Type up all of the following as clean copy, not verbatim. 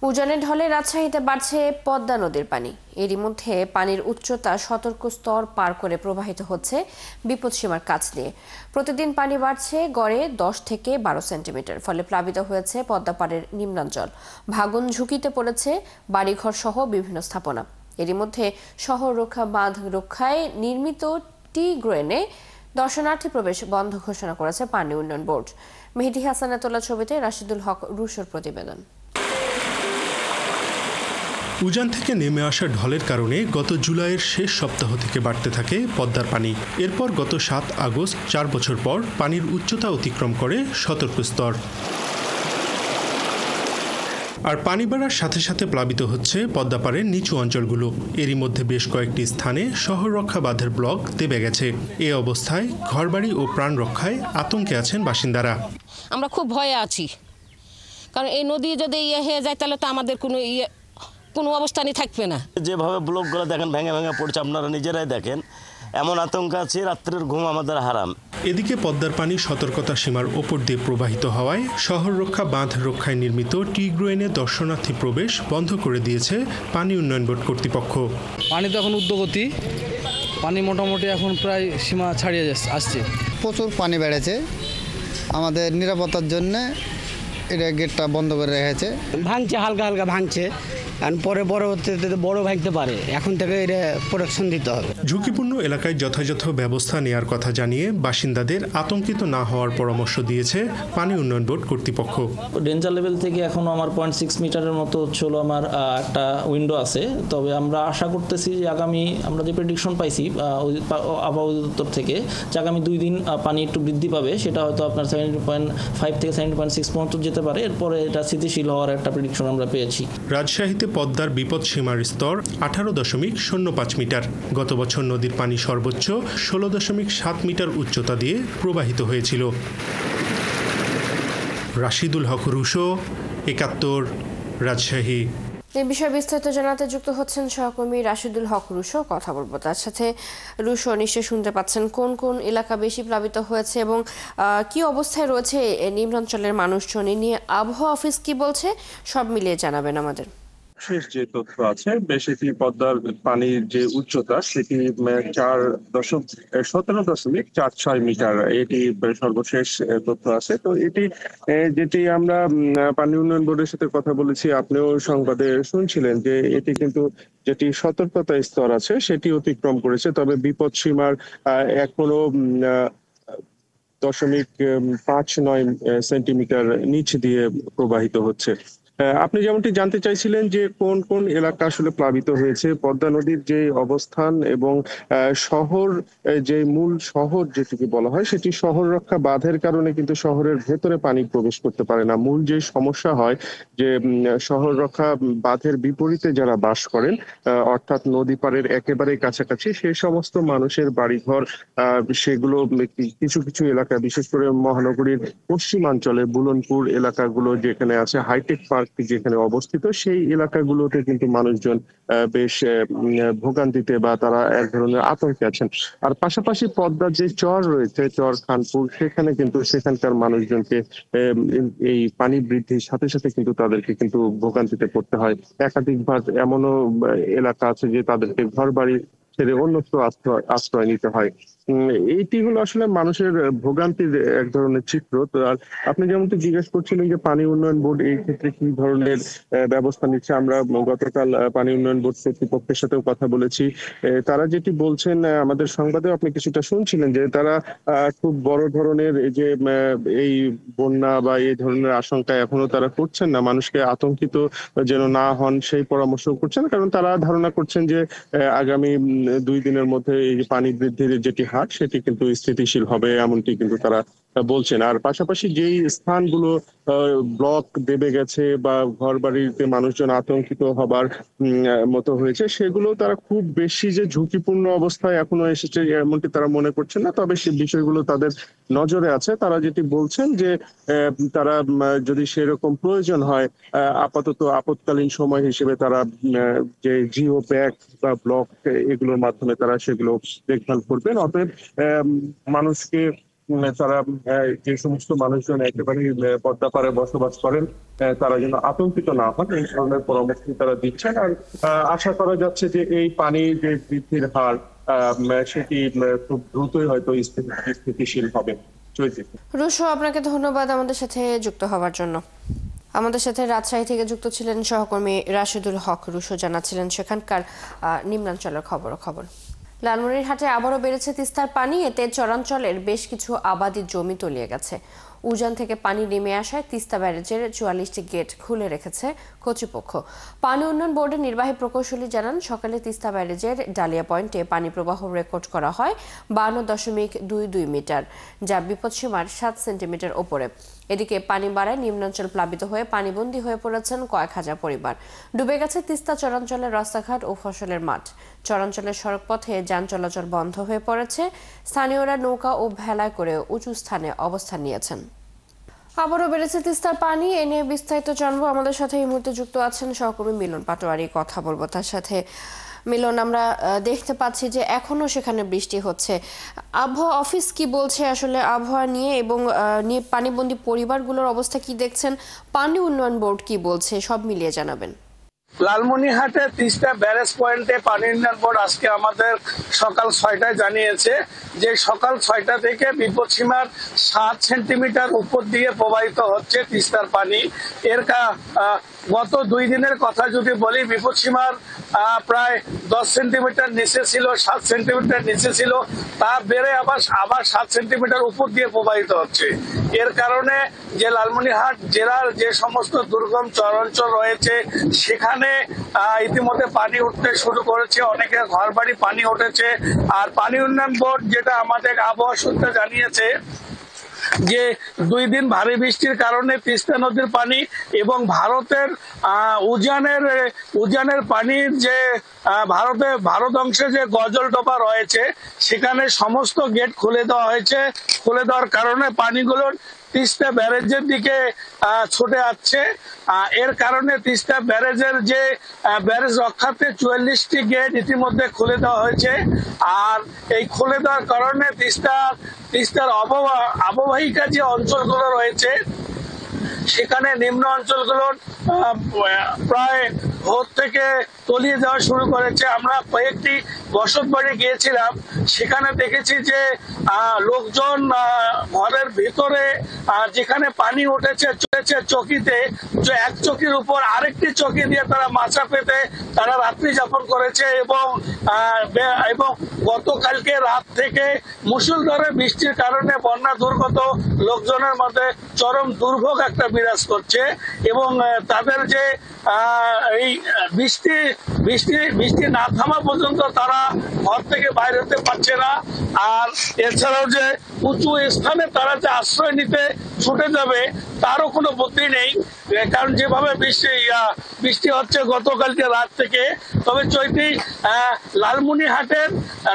উজানের ঢলে রাজশাহীতে বাড়ছে পদ্মা নদীর পানি। এরই মধ্যে পানির উচ্চতা সতর্ক স্তর পার করে প্রবাহিত হচ্ছে বিপদসীমার কাছ দিয়ে। প্রতিদিন পানি বাড়ছে গড়ে 10 থেকে 12 সেন্টিমিটার, ফলে প্লাবিত হয়েছে পদ্মা পাড়ের নিম্নাঞ্চল। ভাঙন ঝুঁকিতে পড়েছে বাড়িঘর সহ বিভিন্ন স্থাপনা। এরই মধ্যে শহর রক্ষা বাঁধ রক্ষায় নির্মিত টি গ্রেনে দর্শনার্থী প্রবেশ বন্ধ ঘোষণা করেছে পানি উন্নয়ন বোর্ড। মেহেদী হাসানের তোলা ছবিতে রাশিদুল হক রুশোর প্রতিবেদন। উজান থেকে নেমে আসা ঢলের কারণে গত জুলাইয়ের শেষ সপ্তাহ থেকে বাড়তে থাকে পদ্মার পানি। এরপর গত 7 আগস্ট 4 বছর পর পানির উচ্চতা অতিক্রম করে সতর্ক স্তর। আর পানি বাড়ার সাথে সাথে প্লাবিত হচ্ছে পদ্মাপাড়ের নিচু অঞ্চলগুলো। এরই মধ্যে বেশ কয়েকটি স্থানে শহর রক্ষা বাঁধের ব্লক দেবে গেছে। এ অবস্থায় ঘরবাড়ি ও প্রাণ রক্ষায় আতঙ্কে আছেন বাসিন্দারা। আমরা খুব ভয়ে আছি, কারণ এই নদী যদি হয়ে যায় তাহলে তো আমাদের কোনো অবস্থানই থাকবে না। যেভাবে ব্লকগুলো দেখেন ভেঙে ভেঙে পড়ছে, আপনারা নিজেরাই দেখেন, এমন আতঙ্ক আছে, রাত্রের ঘুম আমাদের হারাম। এদিকে পদ্মার পানি সতর্কতা সীমার ওপর দিয়ে প্রবাহিত হওয়ায় শহর রক্ষা বাঁধ রক্ষায় নির্মিত টি গ্রেনে দর্শনার্থী প্রবেশ বন্ধ করে দিয়েছে পানি উন্নয়ন বোর্ড কর্তৃপক্ষ। পানি তো এখন ঊর্ধ্বগতি, পানি মোটামুটি এখন প্রায় সীমা ছাড়িয়ে আসছে। প্রচুর পানি বেড়েছে, আমাদের নিরাপত্তার জন্য এটা গেটটা বন্ধ করে রেখেছে। ভাঙছে, হালকা হালকা ভাঙছে, কারণ পরে পরবর্তীতে বড় ভাঙতে পারে, এখন থেকে এটা প্রোটেকশন দিতে হবে। ঝুঁকিপূর্ণ এলাকায় যথাযথ ব্যবস্থা নেওয়ার কথা জানিয়ে বাসিন্দাদের আতঙ্কিত না হওয়ার পরামর্শ দিয়েছে পানি উন্নয়ন বোর্ড কর্তৃপক্ষ। ডেঞ্জার লেভেল থেকে এখনো আমার 0.6 মিটারের মতো হচ্ছিল আমার একটা উইন্ডো আছে। তবে আমরা আশা করতেছি যে আমরা যে প্রেডিকশন পাইছি আবহাওয়া অধিদপ্তর থেকে, যে আগামী 2 দিন পানি একটু বৃদ্ধি পাবে, সেটা হয়তো আপনার 7.5 থেকে 7.6 পর্যন্ত যেতে পারে। এরপরে এটা স্থিতিশীল হওয়ার একটা প্রেডিকশন আমরা পেয়েছি। রাজশাহীতে পদ্মার বিপদ সীমার স্তর 18.05 মিটার। গত বছর নদীর পানি সর্বোচ্চ 16.7 মিটার উচ্চতা দিয়ে প্রবাহিত হয়েছিল। রাশিদুল হক রুশো, 71, রাজশাহী। এই বিষয়ে বিস্তারিত জানাতে যুক্ত হচ্ছেন সহকর্মী রাশিদুল হক রুশো। কথা বলবো তার সাথে। রুশো, নিশ্চয়ই শুনতে পাচ্ছেন কোন কোন এলাকা বেশি প্লাবিত হয়েছে এবং কি অবস্থায় রয়েছে নিম্নাঞ্চলের মানুষজন, এ নিয়ে আবহাওয়া অফিস কি বলছে, সব মিলিয়ে জানাবেন আমাদের। শেষ যে তথ্য আছে, বেশি পদ্মার পানির যে উচ্চতা সেটি 17.46 মিটার, এটি সর্বশেষ তথ্য আছে। তো এটি যেটি আমরা পানি উন্নয়ন বোর্ডের সাথে কথা বলেছি, আপনিও সংবাদে শুনছিলেন যে এটি কিন্তু যেটি সতর্কতা স্তর আছে সেটি অতিক্রম করেছে, তবে বিপদ সীমার এখনো 0.59 সেন্টিমিটার নিচ দিয়ে প্রবাহিত হচ্ছে। আপনি যেমনটি জানতে চাইছিলেন যে কোন কোন এলাকা আসলে প্লাবিত হয়েছে, পদ্মা নদীর যে অবস্থান এবং শহর, যে মূল শহর যেটিকে বলা হয়, সেটি শহর রক্ষা বাঁধের কারণে কিন্তু শহরের ভেতরে পানি প্রবেশ করতে পারে না। মূল যে সমস্যা হয় যে শহর রক্ষা বাঁধের বিপরীতে যারা বাস করেন, অর্থাৎ নদী পাড়ের একেবারে কাছাকাছি, সেই সমস্ত মানুষের বাড়িঘর, সেগুলো কিছু কিছু এলাকা, বিশেষ করে মহানগরীর পশ্চিমাঞ্চলে বুলনপুর এলাকাগুলো যেখানে আছে, হাইটেক পার্ক যেখানে অবস্থিত, সেই এলাকাগুলোতে কিন্তু মানুষজন বেশ ভোগান্তিতে বা তারা এক ধরনের আতঙ্কে আছেন। আর পাশাপাশি পদ্মার যে চর রয়েছে, চর খানপুর, সেখানে কিন্তু সেখানকার মানুষজনকে এই পানি বৃদ্ধির সাথে সাথে কিন্তু তাদেরকে কিন্তু ভোগান্তিতে পড়তে হয়। একাধিকবার এমনও এলাকা আছে যে তাদেরকে ঘর বাড়ি ছেড়ে অন্যত্র আশ্রয় নিতে হয়। এইটি হলো আসলে মানুষের ভোগান্তির এক ধরনের চিত্র। তো আর আপনি যেমনটি জিজ্ঞেস করছিলেন যে পানি উন্নয়ন বোর্ড এই ক্ষেত্রে কি ধরনের ব্যবস্থা নিচ্ছে, আমরা গতকাল পানি উন্নয়ন বোর্ড কর্তৃপক্ষের সাথেও কথা বলেছি। তারা যেটি বলছেন, আমাদের সংবাদেও আপনি কিছুটা শুনছিলেন, যে তারা খুব বড় ধরনের যে এই বন্যা বা এই ধরনের আশঙ্কা এখনো তারা করছেন না, মানুষকে আতঙ্কিত যেন না হন সেই পরামর্শ করছেন, কারণ তারা ধারণা করছেন যে আগামী 2 দিনের মধ্যে এই পানি বৃদ্ধির যেটি হার সেটি কিন্তু স্থিতিশীল হবে, এমনটি কিন্তু তারা বলছেন। আর পাশাপাশি যেই স্থানগুলো ব্লক দেবে গেছে বা ঘর বাড়িতে মানুষজন আতঙ্কিত হবার মতো হয়েছে, সেগুলো তারা খুব বেশি যে ঝুঁকিপূর্ণ অবস্থায় এখনো এসেছে এমনটি তারা মনে করছেন না, তবে সে বিষয়গুলো তাদের নজরে আছে। তারা যেটি বলছেন যে তারা যদি সেরকম প্রয়োজন হয়, আপাতত আপৎকালীন সময় হিসেবে তারা যে জিও ব্যাগ বা ব্লক, এগুলোর মাধ্যমে তারা সেগুলো দেখভাল করবেন। অতএব মানুষকে তারা যে সমস্ত মানুষজন একেবারে পদ্মাপাড়ে বসবাস করেন তারা যেন আতঙ্কিত না হন এই ধরনের পরামর্শ তারা দিচ্ছেন। আর আশা করা যাচ্ছে যে এই পানি যে বৃদ্ধির হার সেটি খুব দ্রুতই হয়তো স্থিতিশীল হবে। রুশো, আপনাকে ধন্যবাদ আমাদের সাথে যুক্ত হওয়ার জন্য। আমাদের সাথে রাজশাহী থেকে যুক্ত ছিলেন সহকর্মী রাশিদুল হক। রুশো জানাচ্ছিলেন সেখানকার নিম্নাঞ্চলের খবর। লালমনিরহাটে আবারও বেড়েছে তিস্তার পানি। এতে চরাঞ্চলের বেশ কিছু আবাদি জমি তলিয়ে গেছে। উজান থেকে পানি নেমে আসায় তিস্তা ব্যারেজের 44টি গেট খুলে রেখেছে কর্তৃপক্ষ। পানি উন্নয়ন বোর্ডের নির্বাহী প্রকৌশলী জানান, সকালে তিস্তা ব্যারেজের ডালিয়া পয়েন্টে পানি প্রবাহ রেকর্ড করা হয় 52.22 মিটার, যা বিপদসীমার 7 সেন্টিমিটার ওপরে। এদিকে পানি বাড়ায় নিম্নাঞ্চল প্লাবিত হয়ে পানিবন্দী হয়ে পড়েছেন কয়েক হাজার পরিবার। ডুবে গেছে তিস্তা চরাঞ্চলের রাস্তাঘাট ও ফসলের মাঠ। চরাঞ্চলের সড়কপথে যান চলাচল বন্ধ হয়ে পড়েছে। স্থানীয়রা নৌকা ও ভেলায় করে উঁচু স্থানে অবস্থান নিয়েছেন। আবারও বেড়েছে তিস্তার পানি। এ নিয়ে বিস্তারিত জানবো। আমাদের সাথে এই মুহূর্তে যুক্ত আছেন সহকর্মী মিলন পাটোয়ারি। কথা বলবো তার সাথে। মিলন, আমরা দেখতে পাচ্ছি যে এখনো সেখানে বৃষ্টি হচ্ছে। আবহাওয়া অফিস কি বলছে আসলে আবহাওয়া নিয়ে, এবং পানিবন্দী পরিবারগুলোর অবস্থা কি দেখছেন? পানি উন্নয়ন বোর্ড কি বলছে, সব মিলিয়ে জানাবেন। লালমনিরহাটে তিস্তা ব্যারেজ পয়েন্টে পানি উন্নয়ন বোর্ড আজকে আমাদের সকাল 6টায় জানিয়েছে যে সকাল 6টা থেকে বিপদসীমার 7 সেন্টিমিটার উপর দিয়ে প্রবাহিত হচ্ছে তিস্তার পানি। এর গত 2 দিনের কথা যদি বলি, বিপদসীমার প্রায় 10 সেন্টিমিটার নিচে ছিল, 7 সেন্টিমিটার নিচে ছিল, তা বেড়ে আবার 7 সেন্টিমিটার উপর দিয়ে প্রবাহিত হচ্ছে। এর কারণে যে লালমনিরহাট জেলার যে সমস্ত দুর্গম চরাঞ্চল রয়েছে সেখানে ইতিমধ্যে পানি উঠতে শুরু করেছে, অনেকের ঘর বাড়ি পানি উঠেছে। আর পানি উন্নয়ন বোর্ড যেটা আমাদের আবহাওয়া সূত্রে জানিয়েছে যে 2 দিন ভারী বৃষ্টির কারণে তিস্তা নদীর পানি এবং ভারতের উজানের পানির যে ভারত অংশে যে গজলডোবা রয়েছে সেখানে সমস্ত গেট খুলে দেওয়া হয়েছে। খুলে দেওয়ার কারণে পানিগুলোর তিস্তা ব্যারেজের দিকে ছুটে আসছে। এর কারণে তিস্তা ব্যারেজের যে ব্যারেজ রক্ষার্থে 44টি গেট ইতিমধ্যে খুলে দেওয়া হয়েছে। আর এই খুলে দেওয়ার কারণে তিস্তার অববাহিকা যে অঞ্চলগুলো রয়েছে সেখানে নিম্ন অঞ্চলগুলোর প্রায় ভোর থেকে তলিয়ে যাওয়া শুরু করেছে। আমরা কয়েকটি বসত বাড়ি গিয়েছিলাম, সেখানে দেখেছি যে লোকজন ঘরের ভিতরে যেখানে পানি উঠেছে চকিতে, এক চকির উপর আরেকটি চকি দিয়ে তারা মাচা পেতে তারা রাত্রি যাপন করেছে। এবং গতকালকে রাত থেকে মুষলধারে বৃষ্টির কারণে বন্যা দুর্গত লোকজনের মধ্যে চরম দুর্ভোগ একটা বিরাজ করছে। এবং তাদের যে এই বৃষ্টি না থামা পর্যন্ত তারা ঘর থেকে বাইরে হতে পারছে না। আর এছাড়াও যে উঁচু স্থানে তারা যে আশ্রয় নিতে ছুটে যাবে তারও কোনো বুদ্ধি নেই, কারণ যেভাবে বৃষ্টি হচ্ছে গতকালকে রাত থেকে। তবে চৈতি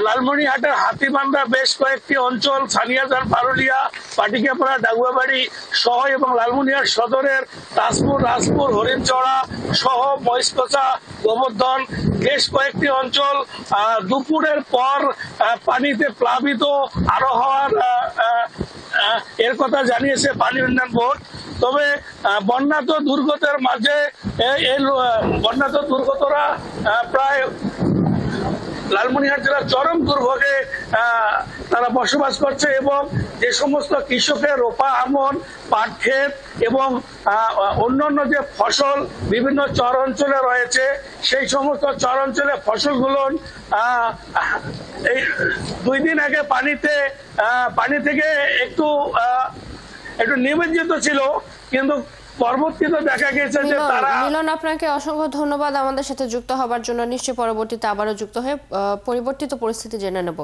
লালমনিরহাটের হাতিবান্ধা বেশ কয়েকটি অঞ্চল, সানিয়াজান, পারুলিয়া, পাটিকাপাড়া, ডাগুয়াবাড়ি সহ এবং লালমনিরহাট সদরের রাজপুর, হরিণচড়া সহ মহিষকচা, গোবর্ধন বেশ কয়েকটি অঞ্চল দুপুরের পর পানিতে প্লাবিত আরো হওয়ার এর কথা জানিয়েছে পানি উন্নয়ন বোর্ড। তবে বন্যাত দুর্গতের মাঝে বন্যাত দুর্গতরা প্রায় লালমনিরহাট জেলার চরম দুর্ভোগে তারা বসবাস করছে। এবং যে সমস্ত কৃষকের রোপা আমন, পাট ক্ষেত এবং অন্যান্য যে ফসল বিভিন্ন চর অঞ্চলে রয়েছে সেই সমস্ত চর অঞ্চলে ফসলগুলো এই 2 দিন আগে পানি থেকে একটু নিমজ্জিত ছিল, কিন্তু পরবর্তীতে দেখা গেছে যে তারা। মিলন, আপনাকে অসংখ্য ধন্যবাদ আমাদের সাথে যুক্ত হবার জন্য। নিশ্চয়ই পরবর্তীতে আবারও যুক্ত হয়ে পরিবর্তিত পরিস্থিতি জেনে নেব।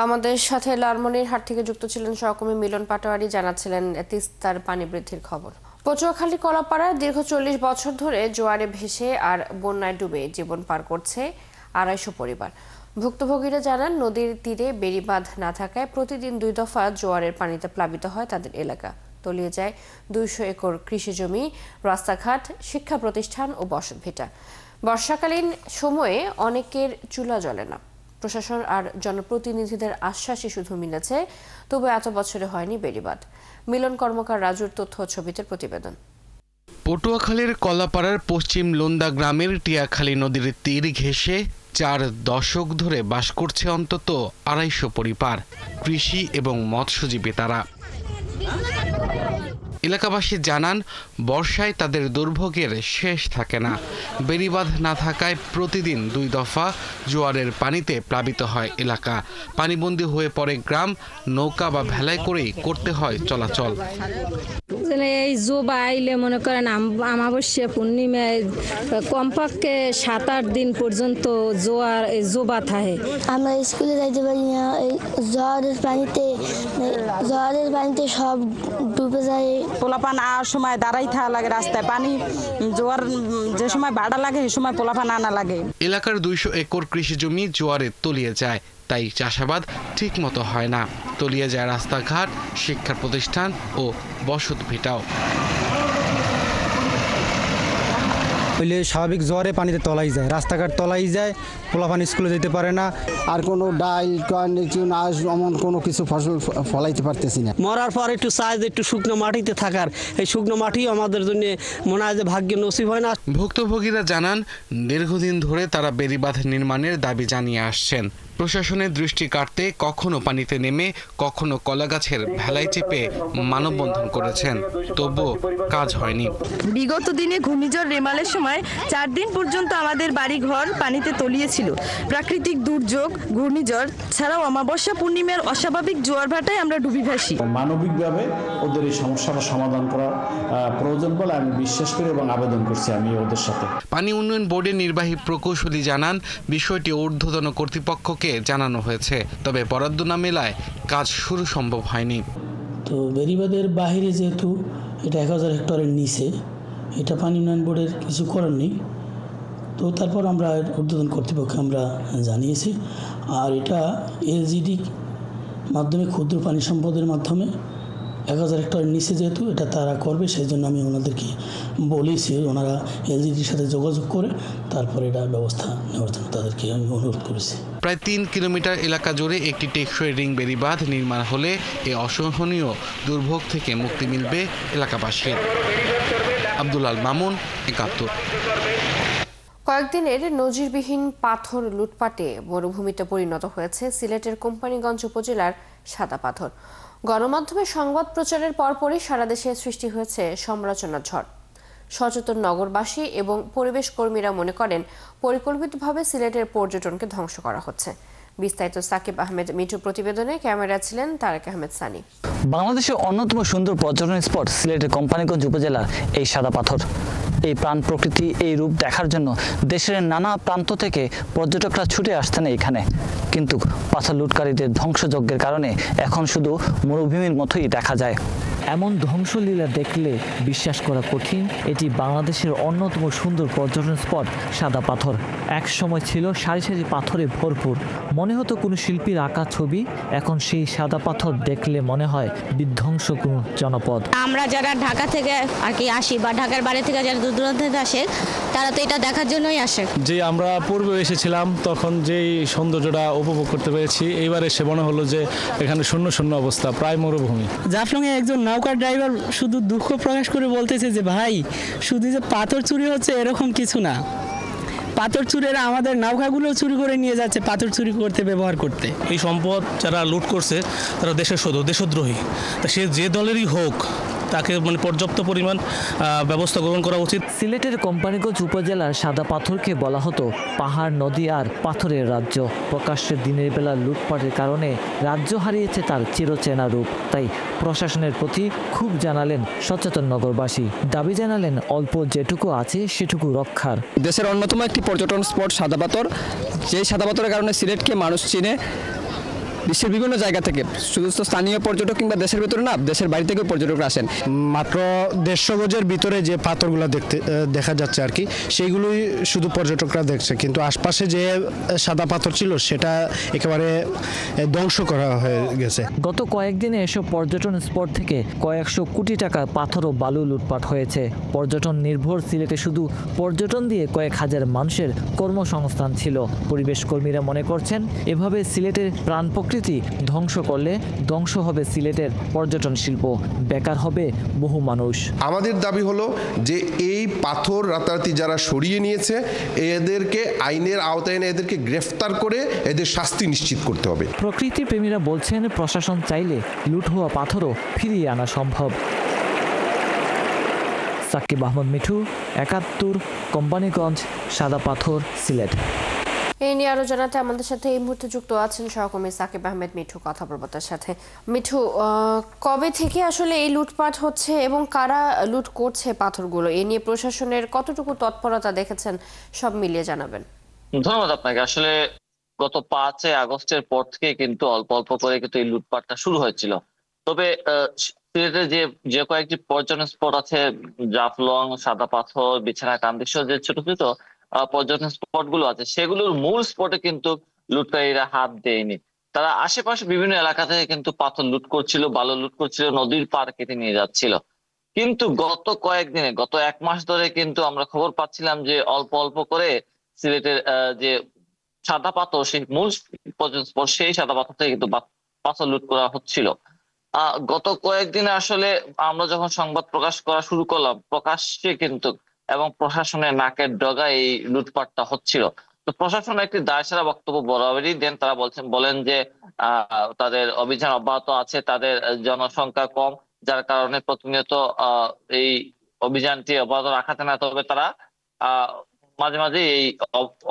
আমাদের সাথে লালমনিরহাট থেকে যুক্ত ছিলেন সহকর্মী মিলন পাটোয়ারি, জানাচ্ছিলেন তিস্তার পানি বৃদ্ধির খবর। পটুয়াখালী কলাপাড়ায় দীর্ঘ 40 বছর ধরে জোয়ারে ভেসে আর বন্যায় ডুবে জীবন পার করছে 250 পরিবার। ভুক্তভোগীরা জানান, নদীর তীরে বেড়িবাঁধ না থাকায় প্রতিদিন 2 দফা জোয়ারের পানিতে প্লাবিত হয় তাদের এলাকা। তলিয়ে যায় 200 একর কৃষি জমি, রাস্তাঘাট, শিক্ষা প্রতিষ্ঠান ও বসতভিটা। বর্ষাকালীন সময়ে অনেকের চুলা জ্বলে না। প্রশাসন আর জনপ্রতিনিধিদের আশ্বাসই শুধু মিলেছে, তবু এত বছরে হয়নি বেড়িবাঁধ। মিলন কর্মকার রাজুর তথ্য ও ছবিতে প্রতিবেদন। পটুয়াখালীর কলাপাড়ার পশ্চিম লোন্দা গ্রামের টিয়াখালী নদীর তীর ঘেঁষে 4 দশক ধরে বাস করছে অন্তত 250 পরিবার, কৃষি এবং মৎস্যজীবী তারা। এলাকাবাসী জানান, বর্ষায় তাদের দুর্ভোগের শেষ থাকে না। বেড়িবাঁধ না থাকায় প্রতিদিন 2 দফা জোয়ারের পানিতে প্লাবিত হয় এলাকা। পানিবন্দী হয়ে পড়ে গ্রাম, নৌকা বা ভেলায় করেই করতে হয় চলাচল। এই জোবা আইলে মনে করেন অমাবস্যা পূর্ণিমায় কমপক্ষে 7-8 দিন পর্যন্ত জোবা থাকে। আমরা স্কুলে যাইতে পারি না, এই ঝড়ের পানিতে সব ডুবে যায়। পোলাপান আসার সময় দাঁড়াই থাকা লাগে রাস্তায়, পানি জোয়ার যে সময় বাড়া লাগে সেই সময় পোলাপান আনা লাগে। এলাকার 200 একর কৃষি জমি জোয়ারে তলিয়ে যায়, তাই চাষাবাদ ঠিক মতো হয় না। তলিয়ে যায় রাস্তাঘাট, শিক্ষা প্রতিষ্ঠান ও বসত ভিটাও। স্বাভাবিক জোয়ারে পানিতে তলাই যায়, রাস্তাঘাট তলাই যায়, পোলাপান স্কুলে যেতে পারে না। আর কোনো ডাল এমন কোনো কিছু ফসল ফলাইতে পারতেছি না। মরার পর একটু চাই যে একটু শুকনো মাটিতে থাকার, এই শুকনো মাটি আমাদের জন্য মনে হয় যে ভাগ্যে নসিব হয় না। ভুক্তভোগীরা জানান, দীর্ঘদিন ধরে তারা বেড়িবাঁধ নির্মাণের দাবি জানিয়ে আসছেন। প্রশাসনের দৃষ্টি কাটতে কখনো পানিতে নেমে, কখনো কলাগাছের ভেলায় চেপে মানববন্ধন করেছেন, তবুও কাজ হয়নি। বিগত দিনে ঘূর্ণিঝড় রেমালের সময় 4 দিন পর্যন্ত আমাদের বাড়িঘর পানিতে তলিয়েছিল। প্রাকৃতিক দুর্যোগ, ঘূর্ণিঝড় ছাড়াও অমাবস্যা পূর্ণিমার অস্বাভাবিক জোয়ার ভাটায় আমরা ডুবি ভাসি। মানবিকভাবে ওদের এই সমস্যাটা সমাধান করা প্রয়োজন বলে আমি বিশ্বাস করি এবং আবেদন করছি আমি ওদের সাথে। পানি উন্নয়ন বোর্ডের নির্বাহী প্রকৌশলী জানান, বিষয়টি ঊর্ধ্বতন কর্তৃপক্ষকে জানানো হয়েছে, তবে বরাদ্দ না মেলায় কাজ শুরু সম্ভব হয়নি। তো বেড়িবাঁধের বাইরে যেহেতু এটা 1000 হেক্টরের নিচে, এটা পানি উন্নয়ন বোর্ডের কিছু করার নেই। তো তারপর আমরা ঊর্ধ্বতন কর্তৃপক্ষকে আমরা জানিয়েছি। আর এটা এলজিডি মাধ্যমে, ক্ষুদ্র পানি সম্পদের মাধ্যমে 1000 হেক্টরের নিচে যেহেতু এটা তারা করবে, সেই জন্য আমি ওনাদেরকে বলেছি, ওনারা এলজিডির সাথে যোগাযোগ করে তারপরে এটা ব্যবস্থা নেওয়ার জন্য তাদেরকে আমি অনুরোধ করেছি। প্রায় 3 কিলোমিটার এলাকা জুড়ে একটি টেকসই রিং বেড়িবাঁধ নির্মাণ হলে এই অসহনীয় দুর্ভোগ থেকে মুক্তি মিলবে এলাকাবাসীর। আব্দুল আল মামুন, 71। কয়েকদিনের নজিরবিহীন পাথর লুটপাটে মরুভূমিতে পরিণত হয়েছে সিলেটের কোম্পানীগঞ্জ উপজেলার সাদা পাথর। গণমাধ্যমে সংবাদ প্রচারের পরপরই সারা দেশে সৃষ্টি হয়েছে সমালোচনার ঝড়। সচেতন নগরবাসী এবং পরিবেশ কর্মীরা মনে করেন, পরিকল্পিতভাবে সিলেটের পর্যটনকে ধ্বংস করা হচ্ছে। বিস্তারিত সাকিব আহমেদ মিঠু প্রতিবেদনে, ক্যামেরা ছিলেন তারেক আহমেদ সানি। বাংলাদেশের অন্যতম সুন্দর পর্যটন স্পট সিলেটের কোম্পানীগঞ্জ উপজেলার এই সাদা পাথর। এই প্রাণ প্রকৃতি, এই রূপ দেখার জন্য দেশের নানা প্রান্ত থেকে পর্যটকরা ছুটে আসতেন এখানে। কিন্তু পাথর লুটকারীদের ধ্বংসযজ্ঞের কারণে এখন শুধু মরুভূমির মতোই দেখা যায়। এমন ধ্বংসলীলা দেখলে বিশ্বাস করা কঠিন এটি বাংলাদেশের অন্যতম সুন্দর পর্যটন স্পট সাদা পাথর। এক সময় ছিল সারি সারি পাথরে ভরপুর, মনে হতো কোনো শিল্পীর আঁকা ছবি। এখন সেই সাদা পাথর দেখলে মনে হয় বিধ্বংস কোনো জনপদ। আমরা যারা ঢাকা থেকে আর কি আসি বা ঢাকার বাইরে থেকে যারা দূর দূরান্ত থেকে আসে, তারা তো এটা দেখার জন্যই আসে। যে আমরা পূর্বে এসেছিলাম তখন যেই সৌন্দর্যটা উপভোগ করতে পেরেছি, এইবার এসে মনে হলো যে এখানে শূন্য শূন্য অবস্থা, প্রায় মরুভূমি। জাফলংয়ে একজন নৌকার ড্রাইভার শুধু দুঃখ প্রকাশ করে বলতেছে যে ভাই, শুধু যে পাথর চুরি হচ্ছে এরকম কিছু না, পাথর চুরেরা আমাদের নৌকাগুলো চুরি করে নিয়ে যাচ্ছে পাথর চুরি করতে, ব্যবহার করতে। এই সম্পদ যারা লুট করছে তারা দেশের দেশদ্রোহী। তা সে যে দলেরই হোক, তাকে পর্যাপ্ত পরিমাণ ব্যবস্থা গ্রহণ করা উচিত। সিলেটের কোম্পানীগঞ্জ উপজেলার সাদা পাথরকে বলা হতো পাহাড়, নদী আর পাথরের রাজ্য। প্রকাশ্যে দিনের বেলা লুটপাটের কারণে রাজ্য হারিয়েছে তার চিরচেনা রূপ। তাই প্রশাসনের প্রতি ক্ষোভ জানালেন সচেতন নগরবাসী। দাবি জানালেন অল্প যেটুকু আছে সেটুকু রক্ষার। দেশের অন্যতম একটি পর্যটন স্পট সাদা পাথর, যেই সাদা পাথরের কারণে সিলেটকে মানুষ চিনে। বিশ্বের বিভিন্ন জায়গা থেকে, শুধু তো স্থানীয় পর্যটক কিংবা দেশের ভেতরে না, দেশের বাইরে থেকেও পর্যটকরা আসেন। মাত্র 150 গজের ভিতরে যে পাথরগুলো দেখা যাচ্ছে আর কি, সেইগুলোই শুধু পর্যটকরা দেখছে, কিন্তু আশপাশে যে সাদা পাথর ছিল সেটা একেবারে ধ্বংস করা হয়ে গেছে। গত কয়েকদিনে এসব পর্যটন স্পট থেকে কয়েকশো কোটি টাকার পাথর ও বালু লুটপাট হয়েছে। পর্যটন নির্ভর সিলেটে শুধু পর্যটন দিয়ে কয়েক হাজার মানুষের কর্মসংস্থান ছিল। পরিবেশ কর্মীরা মনে করছেন, এভাবে সিলেটের প্রাণ প্রকৃতি ধ্বংস করলে ধ্বংস হবে সিলেটের পর্যটন শিল্প, বেকার হবে বহু মানুষ। আমাদের দাবি হলো যে এই পাথর রাতারাতি যারা সরিয়ে নিয়েছে এদেরকে আইনের আওতায় এনে এদেরকে গ্রেফতার করে এদের শাস্তি নিশ্চিত করতে হবে। প্রকৃতি প্রেমীরা বলছেন, প্রশাসন চাইলে লুট হওয়া পাথরও ফিরিয়ে আনা সম্ভব। সাকিব আহমদ মিঠু, ৭১, কোম্পানিগঞ্জ, সাদা পাথর, সিলেট। এই নিয়ে আরো জানাতে আমাদের সাথে এই মুহূর্তে যুক্ত আছেন সহকর্মী সাকিব আহমেদ মিঠু। কথা বলবো তার সাথে। মিঠু, কবে থেকে আসলে এই লুটপাট হচ্ছে এবং কারা লুট করছে পাথরগুলো, এ নিয়ে প্রশাসনের কতটুকু তৎপরতা দেখেছেন, সব মিলিয়ে জানাবেন। ধন্যবাদ আপনাকে। আসলে গত 5 আগস্টের পর থেকে কিন্তু অল্প অল্প করে কিন্তু এই লুটপাটটা শুরু হয়েছিল। তবে সিলেটের যে কয়েকটি পর্যটন স্পট আছে, জাফলং, সাদা পাথর, বিছানাকান্দি সহ যে ছোট ছোট পর্যটন স্পট গুলো আছে, সেগুলোর মূল স্পটে কিন্তু লুটকারীরা হাত দেয়নি। তারা আশেপাশে বিভিন্ন এলাকা থেকে কিন্তু পাথর লুট করছিল, বালু লুট করছিল, নদীর পার কেটে নিয়ে যাচ্ছিল। কিন্তু গত কয়েকদিনে, গত 1 মাস ধরে কিন্তু আমরা খবর পাচ্ছিলাম যে অল্প অল্প করে সিলেটের যে সাদা পাথর, সেই মূল পর্যটন স্পট, সেই সাদা পাথর থেকে কিন্তু পাথর লুট করা হচ্ছিল। গত কয়েকদিনে আসলে আমরা যখন সংবাদ প্রকাশ করা শুরু করলাম, প্রকাশ্যে কিন্তু এবং প্রশাসনের নাকের ডগায় এই লুটপাটটা হচ্ছিল। তো প্রশাসন একটি দায়সারা বক্তব্য বরাবরই দেন। তারা বলেন যে তাদের অভিযান অব্যাহত আছে, তাদের জনসংখ্যা কম, যার কারণে প্রতিনিয়ত এই অভিযানটি অব্যাহত রাখাতে না, তবে তারা মাঝে মাঝে এই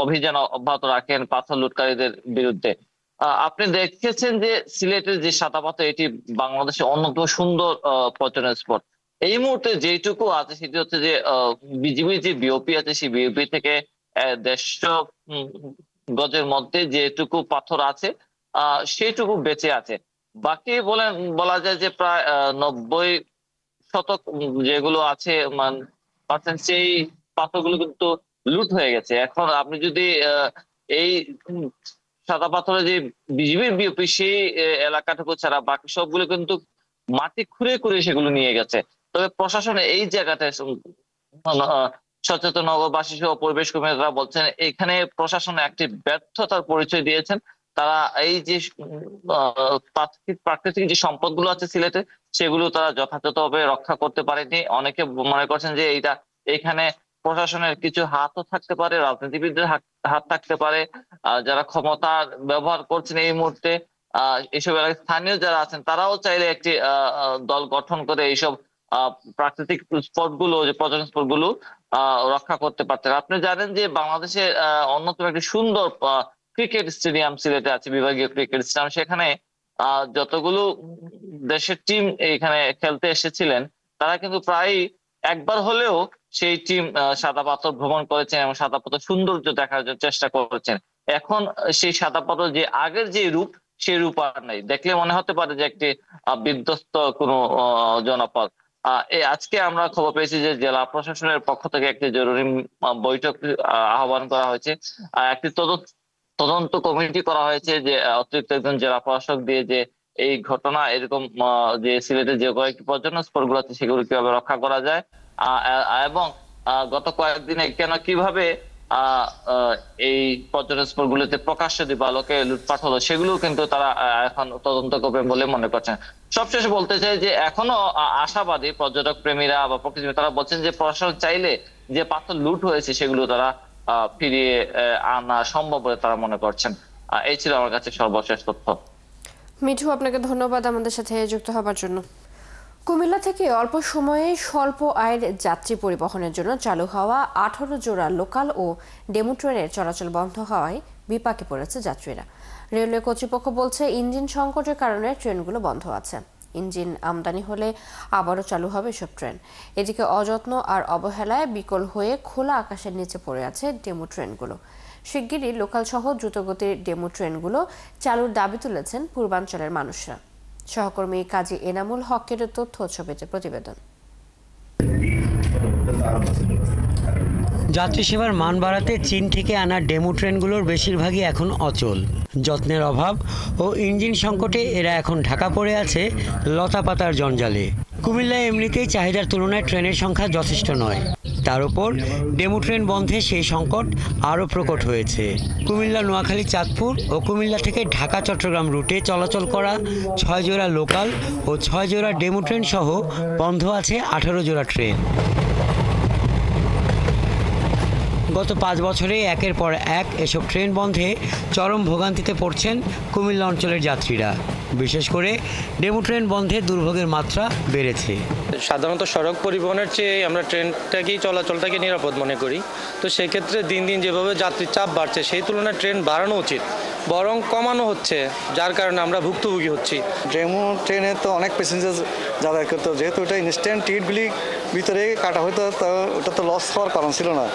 অভিযান অব্যাহত রাখেন পাথর লুটকারীদের বিরুদ্ধে। আপনি দেখেছেন যে সিলেটের যে সাদা পাথর, এটি বাংলাদেশের অন্যতম সুন্দর পর্যটন স্পট। এই মুহূর্তে যেটুকু আছে সেটি হচ্ছে যে বিজিবি যে বিওপি আছে, সেই বিওপি থেকে 150 গজের মধ্যে যেটুকু পাথর আছে সেইটুকু বেঁচে আছে। বাকি বলা যায় যে প্রায় 90% যেগুলো আছে সেই পাথরগুলো কিন্তু লুট হয়ে গেছে। এখন আপনি যদি এই সাদা পাথরের যে বিজিবির বিওপি, সেই এলাকাটুকু ছাড়া বাকি সবগুলো কিন্তু মাটি খুঁড়ে খুঁড়ে সেগুলো নিয়ে গেছে। তবে প্রশাসনের এই জায়গাটায় সচেতন নগরবাসী সহ পরিবেশ কর্মীরা বলছেন, এখানে প্রশাসনের একটি ব্যর্থতার পরিচয় দিয়েছেন। তারা এই যে প্রাকৃতিক যে সম্পদগুলো আছে সিলেটে, সেগুলো তারা যথাযথভাবে রক্ষা করতে পারেনি। অনেকে মনে করছেন যে এখানে প্রশাসনের কিছু হাতও থাকতে পারে, রাজনীতিবিদদের হাত থাকতে পারে, যারা ক্ষমতার ব্যবহার করছেন এই মুহূর্তে। এইসব এলাকায় স্থানীয় যারা আছেন তারাও চাইলে একটি দল গঠন করে এইসব প্রাকৃতিক স্পট গুলো, যে পর্যটন স্পট গুলো রক্ষা করতে পারতেন। আপনি জানেন যে বাংলাদেশের অন্যতম একটি সুন্দর ক্রিকেট স্টেডিয়াম সিলেটে আছে, বিভাগীয় ক্রিকেট স্টেডিয়াম। সেখানে যতগুলো দেশের টিম এখানে খেলতে এসেছিলেন, তারা কিন্তু প্রায় একবার হলেও সেই টিম সাদা পাথর ভ্রমণ করেছেন এবং সাদা পাথর সৌন্দর্য দেখার জন্য চেষ্টা করেছেন। এখন সেই সাদা পাথর যে আগের যে রূপ, সেই রূপ আর নাই। দেখলে মনে হতে পারে যে একটি বিধ্বস্ত কোনো জনপদ। আজকে আমরা খবর পেয়েছি যে জেলা প্রশাসনের পক্ষ থেকে একটি জরুরি বৈঠক আহ্বান করা হয়েছে। একটি তদন্ত কমিটি করা হয়েছে, যে অতিরিক্ত একজন জেলা প্রশাসক দিয়ে যে এই ঘটনা, এরকম যে সিলেটের যে কয়েকটি পর্যটন স্পট গুলো আছে সেগুলো কিভাবে রক্ষা করা যায়, এবং গত কয়েকদিনে কিভাবে এই পর্যটন স্পট গুলোতে প্রকাশ্যে দিবালোকে লুটপাট হলো, সেগুলো কিন্তু তারা এখন তদন্ত করবেন বলে মনে করছেন। সবশেষে বলতে চাই যে এখনো আশাবাদী পর্যটক প্রেমীরা বা প্রকৃতি, তারা বলছেন যে প্রশাসন চাইলে যে পাথর লুট হয়েছে সেগুলো তারা ফিরিয়ে আনা সম্ভব বলে তারা মনে করছেন। এই ছিল আমার কাছে সর্বশেষ তথ্য। মিঠু, আপনাকে ধন্যবাদ আমাদের সাথে যুক্ত হবার জন্য। কুমিল্লা থেকে অল্প সময়ে স্বল্প আয়ের যাত্রী পরিবহনের জন্য চালু হওয়া 18 জোড়া লোকাল ও ডেমু ট্রেনের চলাচল বন্ধ হওয়ায় বিপাকে পড়েছে যাত্রীরা। রেলওয়ে কর্তৃপক্ষ বলছে, ইঞ্জিন সংকটের কারণে ট্রেনগুলো বন্ধ আছে। ইঞ্জিন আমদানি হলে আবারও চালু হবে এসব ট্রেন। এদিকে অযত্ন আর অবহেলায় বিকল হয়ে খোলা আকাশের নিচে পড়ে আছে ডেমো ট্রেনগুলো। শিগগিরই লোকাল সহ দ্রুতগতির ডেমো ট্রেনগুলো চালুর দাবি তুলেছেন পূর্বাঞ্চলের মানুষরা। সহকর্মী কাজী এনামুল হকের তথ্য ছবিতে প্রতিবেদন। যাত্রী সেবার মান বাড়াতে চীন থেকে আনা ডেমো ট্রেনগুলোর বেশিরভাগই এখন অচল। যত্নের অভাব ও ইঞ্জিন সংকটে এরা এখন ঢাকা পড়ে আছে লতাপাতার জঞ্জালে। কুমিল্লায় এমনিতেই চাহিদার তুলনায় ট্রেনের সংখ্যা যথেষ্ট নয়, তার উপর ডেমো ট্রেন বন্ধে সেই সংকট আরও প্রকট হয়েছে। কুমিল্লা নোয়াখালী চাঁদপুর ও কুমিল্লা থেকে ঢাকা চট্টগ্রাম রুটে চলাচল করা 6 জোড়া লোকাল ও 6 জোড়া ডেমো ট্রেন সহ বন্ধ আছে 18 জোড়া ট্রেন। গত 5 বছরে একের পর এক এসব ট্রেন বন্ধে চরম ভোগান্তিতে পড়ছেন কুমিল্লা অঞ্চলের যাত্রীরা। বিশেষ করে ডেমো ট্রেন বন্ধে দুর্ভোগের মাত্রা বেড়েছে। সাধারণত সড়ক পরিবহনের চেয়ে আমরা ট্রেনটাকেই চলাচলটাকে নিরাপদ মনে করি। তো সেক্ষেত্রে দিন দিন যেভাবে যাত্রীর চাপ বাড়ছে সেই তুলনায় ট্রেন বাড়ানো উচিত, বরং কমানো হচ্ছে, যার কারণে আমরা ভুক্তভোগী হচ্ছি। ডেমো ট্রেনে তো অনেক প্যাসেঞ্জার যাতায়াত করতো, যেহেতু এটা ইনস্ট্যান্ট টিকিটগুলি ভিতরে কাটা হতো, তো ওটা তো লস হওয়ার কারণ ছিল না।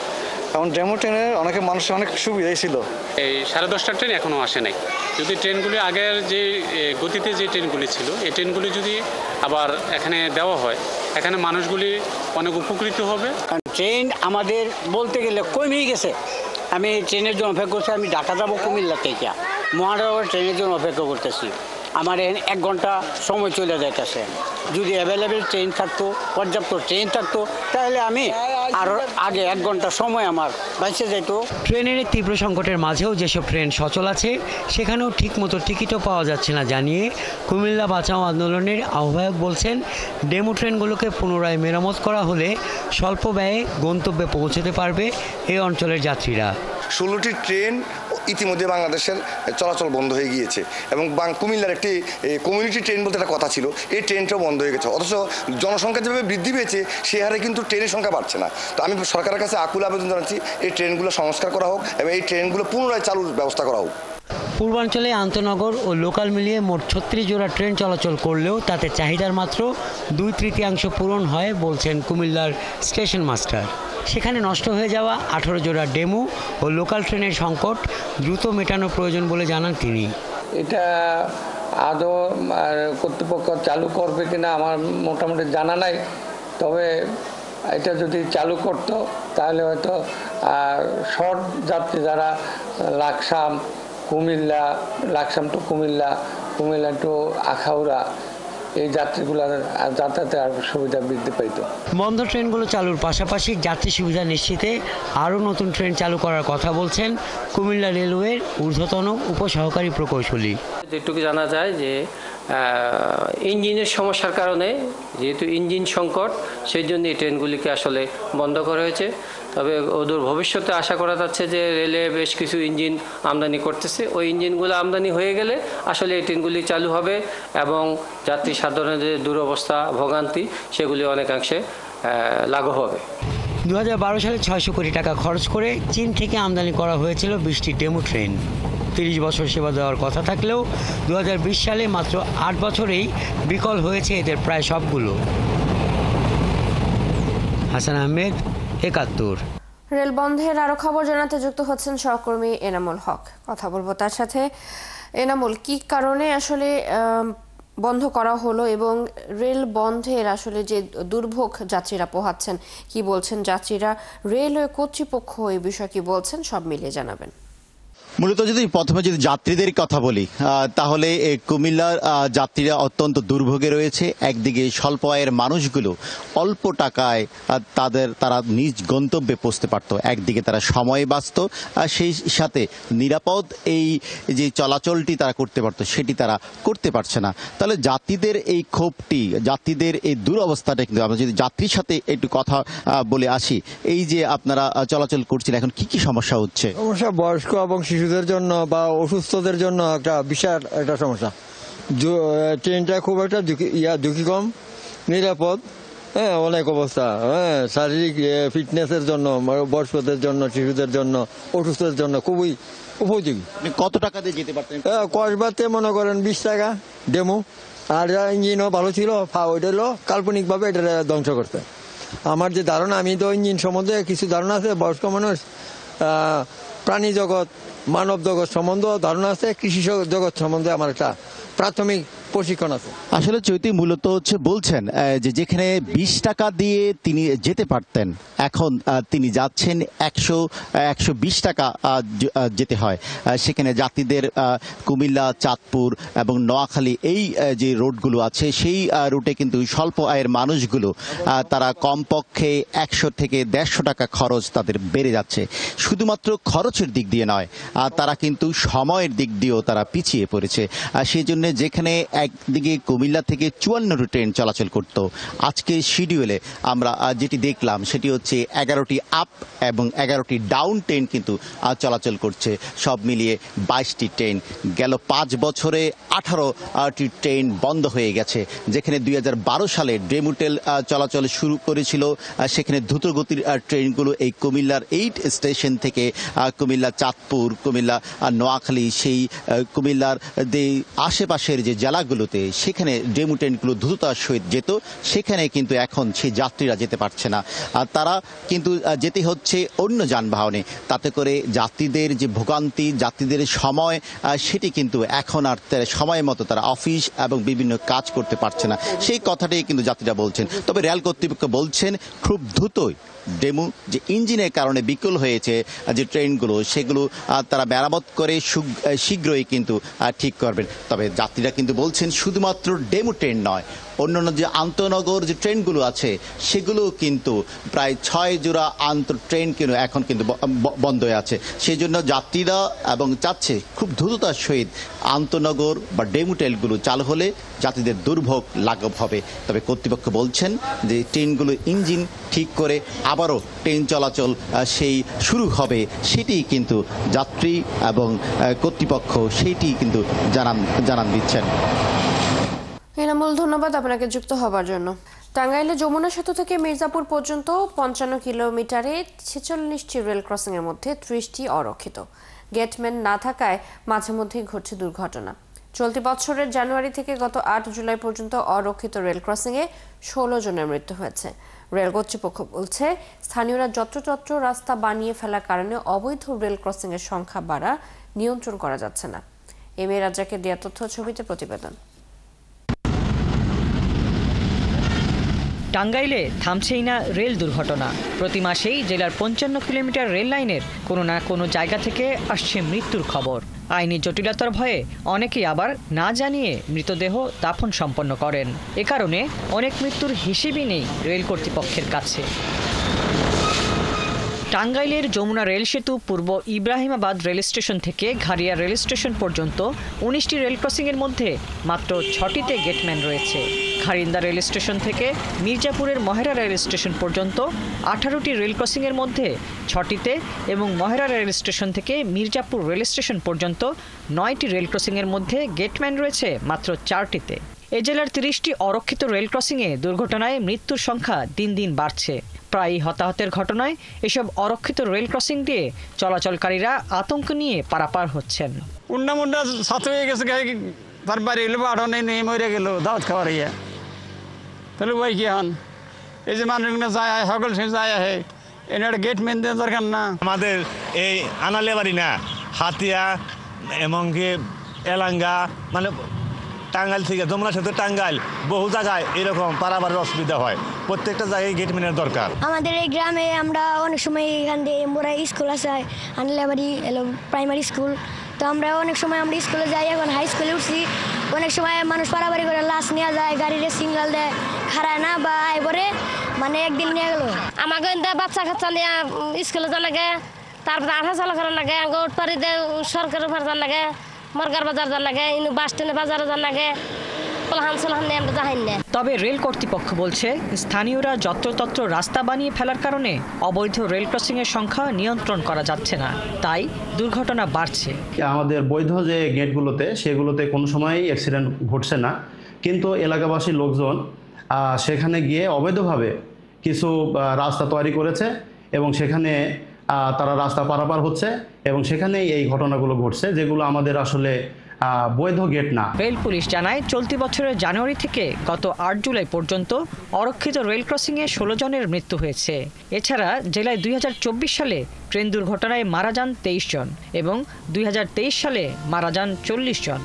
কারণ ডেমো ট্রেনে মানুষের অনেক সুবিধাই ছিল। এই 10:30টার ট্রেন এখনও আসে নাই। যদি ট্রেনগুলি আগের যে গতিতে যে ট্রেনগুলি ছিল এই ট্রেনগুলি যদি আবার এখানে দেওয়া হয়, এখানে মানুষগুলি অনেক উপকৃত হবে। ট্রেন আমাদের বলতে গেলে কমেই গেছে। আমি ট্রেনের জন্য অপেক্ষা করছি, আমি ঢাকা যাবো কুমিল্লা থেকে, মহানগর ট্রেনের জন্য অপেক্ষা করতেছি। আমার 1 ঘন্টা সময় চলে যাইতেছে। যদি অ্যাভেলেবেল ট্রেন থাকতো, পর্যাপ্ত ট্রেন থাকতো, তাহলে আমি আরও আগে 1 ঘন্টা সময় আমার বাইসে যেত। ট্রেনের তীব্র সংকটের মাঝেও যেসব ট্রেন সচল আছে সেখানেও ঠিকমতো টিকিটও পাওয়া যাচ্ছে না জানিয়ে কুমিল্লা বাঁচাও আন্দোলনের আহ্বায়ক বলছেন, ডেমো ট্রেনগুলোকে পুনরায় মেরামত করা হলে স্বল্প ব্যয়ে গন্তব্যে পৌঁছতে পারবে এই অঞ্চলের যাত্রীরা। 16টি ট্রেন ইতিমধ্যে বাংলাদেশের চলাচল বন্ধ হয়ে গিয়েছে এবং কুমিল্লার একটি কমিউনিটি ট্রেন বলতে একটা কথা ছিল, এই ট্রেনটাও বন্ধ হয়ে গেছে। অথচ জনসংখ্যা যেভাবে বৃদ্ধি পেয়েছে সে হারে কিন্তু ট্রেনের সংখ্যা বাড়ছে না। তো আমি সরকারের কাছে আকুল আবেদন জানাচ্ছি, এই ট্রেনগুলো সংস্কার করা হোক এবং এই ট্রেনগুলো পুনরায় চালুর ব্যবস্থা করা হোক। পূর্বাঞ্চলে আন্তনগর ও লোকাল মিলিয়ে মোট 36 জোড়া ট্রেন চলাচল করলেও তাতে চাহিদার মাত্র 2/3 পূরণ হয় বলছেন কুমিল্লার স্টেশন মাস্টার। সেখানে নষ্ট হয়ে যাওয়া 18 জোড়া ডেমো ও লোকাল ট্রেনের সংকট দ্রুত মেটানো প্রয়োজন বলে জানান তিনি। এটা আদৌ কর্তৃপক্ষ চালু করবে কিনা আমার মোটামুটি জানা নাই, তবে এটা যদি চালু করতো তাহলে হয়তো শর্ট যাত্রী যারা লাকসাম কুমিল্লা, লাকসাম টু কুমিল্লা, কুমিল্লা টু আখাউড়া, এই যাত্রীগুলোর যাতায়াতে আর সুবিধা বৃদ্ধি পাইত। বন্ধ ট্রেনগুলো চালুর পাশাপাশি যাত্রী সুবিধা নিশ্চিতে আরও নতুন ট্রেন চালু করার কথা বলছেন কুমিল্লা রেলওয়ের ঊর্ধ্বতন উপসহকারী প্রকৌশলী। যেটুকু জানা যায় যে ইঞ্জিনের সমস্যার কারণে, যেহেতু ইঞ্জিন সংকট, সেই জন্য এই ট্রেনগুলিকে আসলে বন্ধ করা হয়েছে। তবে অদূর ভবিষ্যতে আশা করা যাচ্ছে যে রেলে বেশ কিছু ইঞ্জিন আমদানি করতেছে, ওই ইঞ্জিনগুলো আমদানি হয়ে গেলে আসলে এই ট্রেনগুলি চালু হবে এবং যাত্রী সাধারণের যে দুরবস্থা ভোগান্তি সেগুলি অনেকাংশে লাঘব হবে। 2012 সালে 600 কোটি টাকা খরচ করে চীন থেকে আমদানি করা হয়েছিল 20টি ডেমো ট্রেন। 30 বছর সেবা দেওয়ার কথা থাকলেও 2020 সালে মাত্র 8 বছরেই বিকল হয়েছে এদের প্রায় সবগুলো। হাসান আহমেদ, 71। রেল বন্ধের আরো খবর জানাতে যুক্ত হচ্ছেন সহকর্মী এনামুল হক। কথা বলবো তার সাথে। এনামুল, কি কারণে আসলে বন্ধ করা হলো এবং রেল বন্ধের আসলে যে দুর্ভোগ যাত্রীরা পোহাচ্ছেন, কি বলছেন যাত্রীরা, রেলওয়ে কর্তৃপক্ষ এই বিষয়ে কি বলছেন, সব মিলিয়ে জানাবেন। মূলত প্রথমে যদি যাত্রীদের কথা বলি তাহলে কুমিল্লার যাত্রীরা অত্যন্ত দুর্ভোগে রয়েছে। একদিকে স্বল্প আয়ের মানুষগুলো অল্প টাকায় তারা নিজ গন্তব্যে পৌঁছতে পারত, একদিকে তারা সময় বাঁচত, আর সেই সাথে নিরাপদ এই যে চলাচলটি তারা করতে পারত সেটি তারা করতে পারছে না। তাহলে যাত্রীদের এই ক্ষোভটি, যাত্রীদের এই দুরবস্থাটা, কিন্তু আমরা যদি যাত্রীর সাথে একটু কথা বলে আসি, এই যে আপনারা চলাচল করছেন এখন কি কি সমস্যা হচ্ছে? সমস্যা বয়স্ক এবং শিশুদের জন্য বা অসুস্থদের জন্য একটা বিশাল একটা সমস্যা। ট্রেনটা খুব একটা ঝুঁকি কম, নিরাপদ, অনেক অবস্থা, শারীরিক ফিটনেসের জন্য, বয়স্কদের জন্য, শিশুদের জন্য, অসুস্থদের জন্য খুবই উপযোগী। কত টাকা দিয়ে যেতে পারতেন? কসবাতে মনে করেন 20 টাকা ডেমো, আর ইঞ্জিনও ভালো ছিল, ওইটা হলো কাল্পনিকভাবে এটা ধ্বংস করছে। আমার যে ধারণা, আমি তো ইঞ্জিন সম্বন্ধে কিছু ধারণা আছে, বয়স্ক মানুষ, প্রাণী জগৎ, মানব জগৎ সম্বন্ধে ধারণা আছে, কৃষি জগৎ সম্বন্ধে আমার একটা প্রাথমিক প্রশিক্ষণ আছে। আসলে চৈতি মূলত বলছেন যে যেখানে 20 টাকা দিয়ে তিনি যেতে পারতেন, এখন তিনি যাচ্ছেন 120 টাকা যেতে হয়। সেখানে যাত্রীদের কুমিল্লা, চাঁদপুর এবং নোয়াখালী এই যে রোডগুলো আছে, সেই রুটে কিন্তু স্বল্প আয়ের মানুষগুলো তারা কমপক্ষে 100 থেকে 150 টাকা খরচ তাদের বেড়ে যাচ্ছে। শুধুমাত্র খরচের দিক দিয়ে নয়, তারা কিন্তু সময়ের দিক দিয়েও তারা পিছিয়ে পড়েছে। সেই জন্য যেখানে একদিকে কুমিল্লা থেকে 54টি ট্রেন চলাচল করত, আজকে শিডিউলে আমরা যেটি দেখলাম সেটি হচ্ছে 11টি আপ এবং 11টি ডাউন ট্রেন কিন্তু চলাচল করছে। সব মিলিয়ে 22টি ট্রেন। গেল 5 বছরে 18টি ট্রেন বন্ধ হয়ে গেছে। যেখানে 2012 সালে ডেমুটেল চলাচল শুরু করেছিল, সেখানে দ্রুতগতির ট্রেনগুলো এই কুমিল্লার 8 স্টেশন থেকে কুমিল্লা, চাঁদপুর, কুমিল্লা, নোয়াখালী, সেই কুমিল্লার আশেপাশের যে জেলাগুলোতে সেখানে ডেমু ট্রেনগুলো দ্রুততার সহিত যেত, সেখানে কিন্তু এখন সেই যাত্রীরা যেতে পারছে না। তারা কিন্তু যেতে হচ্ছে অন্য যানবাহনে। তাতে করে যাত্রীদের যে ভোগান্তি, যাত্রীদের সময়, সেটি কিন্তু এখন আর সময় মতো তারা অফিস এবং বিভিন্ন কাজ করতে পারছে না, সেই কথাটাই কিন্তু যাত্রীরা বলছেন। তবে রেল কর্তৃপক্ষ বলছেন খুব দ্রুতই ডেমু যে ইঞ্জিনের কারণে বিকল হয়েছে যে ট্রেনগুলো, সেগুলো তারা মেরামত করে শীঘ্রই কিন্তু ঠিক করবেন। তবে যাত্রীরা কিন্তু বলছেন শুধুমাত্র ডেমু ট্রেন নয়, অন্যান্য যে আন্তনগর যে ট্রেনগুলো আছে সেগুলো কিন্তু প্রায় 6 জোড়া ট্রেন কিন্তু এখন কিন্তু বন্ধ হয়ে আছে। সেই জন্য যাত্রীরা এবং চাচ্ছে খুব দ্রুততার সহিত আন্তনগর বা ডেমু ট্রেনগুলো চালু হলে যাত্রীদের দুর্ভোগ লাঘব হবে। তবে কর্তৃপক্ষ বলছেন যে ট্রেনগুলো ইঞ্জিন ঠিক করে আবারও ট্রেন চলাচল সেই শুরু হবে, সেটি কিন্তু যাত্রী এবং কর্তৃপক্ষ সেইটি কিন্তু জানান দিচ্ছেন। এনামুল, ধন্যবাদ আপনাকে যুক্ত হবার জন্য। টাঙ্গাইলে যমুনা সেতু থেকে মির্জাপুর পর্যন্ত 55 কিলোমিটারে 46টি রেল ক্রসিং এর মধ্যে 30টি অরক্ষিত। গেটম্যান না থাকায় মাঝে মধ্যেই ঘটছে দুর্ঘটনা। চলতি বছরের জানুয়ারি থেকে গত 8 জুলাই পর্যন্ত অরক্ষিত রেল ক্রসিং এ 16 জনের মৃত্যু হয়েছে। রেল কর্তৃপক্ষ বলছে, স্থানীয়রা যত্রতত্র রাস্তা বানিয়ে ফেলার কারণে অবৈধ রেল ক্রসিং এর সংখ্যা বাড়া নিয়ন্ত্রণ করা যাচ্ছে না। এম এ রাজ্জাকের দেয়া তথ্য ছবিতে প্রতিবেদন। টাঙ্গাইলে থামছেই না রেল দুর্ঘটনা। প্রতি মাসেই জেলার 55 কিলোমিটার রেল লাইনের কোনো না কোনো জায়গা থেকে আসছে মৃত্যুর খবর। আইনি জটিলতার ভয়ে অনেকেই আবার না জানিয়ে মৃতদেহ দাফন সম্পন্ন করেন। এ কারণে অনেক মৃত্যুর হিসেবই নেই রেল কর্তৃপক্ষের কাছে। টাঙ্গাইলের যমুনা রেল সেতু পূর্ব ইব্রাহিমাবাদ রেল স্টেশন থেকে ঘাড়িয়া রেল স্টেশন পর্যন্ত 19টি রেল ক্রসিংয়ের মধ্যে মাত্র 6টিতে গেটম্যান রয়েছে। খারিন্দা রেল স্টেশন থেকে মির্জাপুরের মহেরা রেল স্টেশন পর্যন্ত 18টি রেল ক্রসিংয়ের মধ্যে 6টিতে এবং মহেরা রেল স্টেশন থেকে মির্জাপুর রেল স্টেশন পর্যন্ত 9টি রেল ক্রসিংয়ের মধ্যে গেটম্যান রয়েছে মাত্র 4টিতে। এ জেলার 30টি অরক্ষিত রেল ক্রসিংয়ে দুর্ঘটনায় মৃত্যুর সংখ্যা দিন দিন বাড়ছে। প্রায়ই হতাহতের ঘটনায় এসব অরক্ষিত রেল ক্রসিং দিয়ে চলাচলকারীরা আতঙ্ক নিয়ে পারাপার হচ্ছেন। উন্না মুন্ডা ছাত্র হয়ে গেছে, তার বাড়ি এলো আড়নে নিয়ে মরে গেল দাওয়াত খাওয়ার ইয়া, তাহলে ওই কি হন? এই যে মানুষগুলো যায় সকল সে যায় আহে, এনে গেট মেন দেওয়ার দরকার না। আমাদের এই আনালে বাড়ি না, হাতিয়া এমনকি এলাঙ্গা, মানে টাঙ্গাইল থেকে যমুনা সেতু টাঙ্গাইল বহু জায়গায় এরকম পারাবারের অসুবিধা হয়। প্রত্যেকটা জায়গায় গেটম্যানের দরকার। আমাদের এই গ্রামে আমরা অনেক সময় এখান দিয়ে মোরা স্কুল আছে, আনলেবাড়ি এলো প্রাইমারি স্কুল, তো আমরা অনেক সময় আমরা স্কুলে যাই, এখন হাই স্কুলে উঠছি। অনেক সময় মানুষ পারাবাড়ি করে লাশ নিয়ে যায়, গাড়িতে সিঙ্গাল দেয়, খারায় না বা এবারে মানে একদিন নিয়ে গেল। আমাকে বাচ্চা কাচ্চা নিয়ে স্কুলে যাওয়া লাগে, তারপরে আঠা চালা করার লাগে, উঠপাড়িতে সরকারের উপর যাওয়ার লাগে, মরগার বাজার যাওয়ার লাগে, বাস স্ট্যান্ডে বাজারে যাওয়ার লাগে। তবে রেল কর্তৃপক্ষ বলছে, স্থানীয়রা যত্রতত্র রাস্তা বানিয়ে ফেলার কারণে অবৈধ রেল ক্রসিং এর সংখ্যা নিয়ন্ত্রণ করা যাচ্ছে না, তাই দুর্ঘটনা বাড়ছে। আমাদের বৈধ যে গেটগুলোতে সেগুলোতে কোনো সময়ই অ্যাক্সিডেন্ট ঘটছে না, কিন্তু এলাকাবাসী লোকজন সেখানে গিয়ে অবৈধভাবে কিছু রাস্তা তৈরি করেছে এবং সেখানে তারা রাস্তা পারাপার হচ্ছে এবং সেখানেই এই ঘটনাগুলো ঘটছে, যেগুলো আমাদের আসলে বৈধ গেট না। রেল পুলিশ জানায় চলতি বছরের জানুয়ারি থেকে গত ৮ জুলাই পর্যন্ত অরক্ষিত রেল ক্রসিংয়ে ১৬ জনের মৃত্যু হয়েছে। এছাড়া জেলায় ২০২৪ সালে ট্রেন দুর্ঘটনায় মারা যান ২৩ জন এবং ২০২৩ সালে মারা যান ৪০ জন।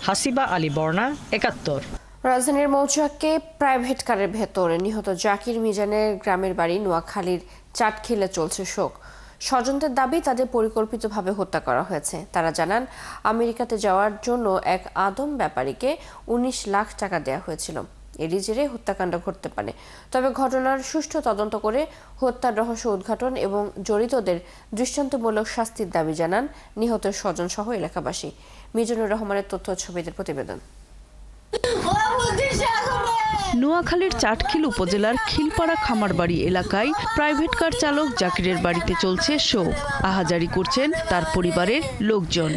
হাসিবা আলী বর্ণা, ৭১। রাজধানীর মৌচাকে প্রাইভেট কারের ভেতরে নিহত জাকির মিজানের গ্রামের বাড়ি নোয়াখালীর চাটখিলে চলছে শোক। স্বজনদের দাবি তাদের পরিকল্পিতভাবে হত্যা করা হয়েছে। তারা জানান আমেরিকাতে যাওয়ার জন্য এক আদম ব্যাপারীকে ১৯ লাখ টাকা দেওয়া হয়েছিল। এরই জেরে হত্যাকাণ্ড ঘটতে পারে। তবে ঘটনার সুষ্ঠু তদন্ত করে হত্যার রহস্য উদ্ঘাটন এবং জড়িতদের দৃষ্টান্তমূলক শাস্তির দাবি জানান নিহতের স্বজন সহ এলাকাবাসী। মিজানুর রহমানের তথ্য ছবিদের প্রতিবেদন। নোয়াখালীর চাটখিল উপজেলার খিলপাড়া খামারবাড়ি এলাকায় প্রাইভেট কার চালক জাকিরের বাড়িতে চলছে শোক। আহাজারি করছেন তার পরিবারের লোকজন।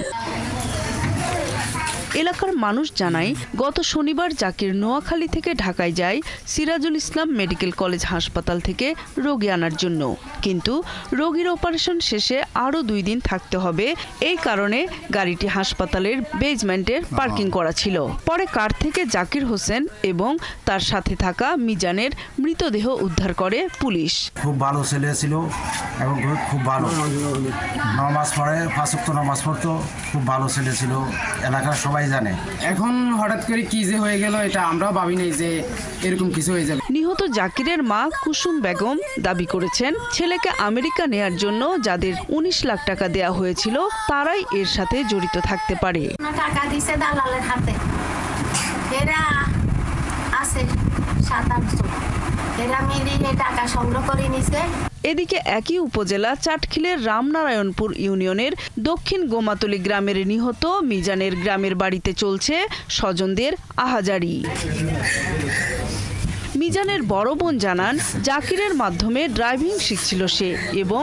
এলাকার মানুষ জানায় গত শনিবার জাকির নোয়াখালী থেকে ঢাকায় যায় সিরাজুল ইসলাম মেডিকেল কলেজ হাসপাতাল থেকে রোগী আনার জন্য, কিন্তু রোগীর অপারেশন শেষে আরও ২ দিন থাকতে হবে। এই কারণে গাড়িটি হাসপাতালের বেজমেন্টের পার্কিং করা ছিল। পরে কার থেকে জাকির হোসেন এবং তার সাথে থাকা মিজানের মৃতদেহ উদ্ধার করে পুলিশ। খুব ভালো ছেলে ছিল এবং খুব ভালো নামাজ পড়ে, ৫ ওয়াক্ত নামাজ পড়তো, খুব ভালো ছেলে ছিল, এলাকার সবাই জানে। এখন হঠাৎ করে কি যে হয়ে গেল এটা আমরাও ভাবি নাই যে এরকম কিছু হয়ে যাবে। নিহত জাকিরের মা কুসুম বেগম দাবি করেছেন ছেলেকে আমেরিকা নেয়ার জন্য যাদের ১৯ লাখ টাকা দেওয়া হয়েছিল তারাই এর সাথে জড়িত থাকতে পারে। টাকা দিছে দালালের হাতে, এরা আছে ৭-৮ জন, এরা মিলিয়ে টাকা সংগ্রহ করে নিছে। এদিকে একই উপজেলা চাটখিলের রামনারায়ণপুর ইউনিয়নের দক্ষিণ গোমাতলি গ্রামের নিহত মিজানের গ্রামের বাড়িতে চলছে স্বজনদের আহাজারি। মিজানের বড় বোন জানান জাকিরের মাধ্যমে ড্রাইভিং শিখছিল সে এবং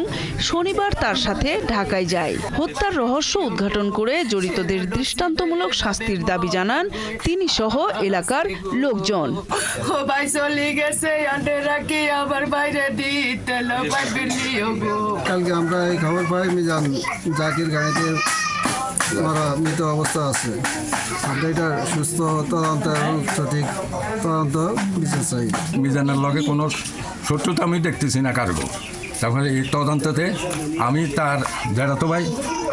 শনিবার তার সাথে ঢাকায় যায়। হত্যার রহস্য উদ্ঘাটন করে জড়িতদের দৃষ্টান্তমূলক শাস্তির দাবি জানান তিনি সহ এলাকার লোকজন। কালকে আমরা এই খবর পাই মিজান জাকির গাড়িতে মৃত অবস্থা আছে। আমরা এটা সুস্থ তদন্ত এবং সঠিক তদন্ত বিচার চাই। মিজানের লগে কোনো শত্রুতা আমি দেখতেছি না কারো। তারপরে এই তদন্ততে আমি তার জ্যাঠাতো ভাই,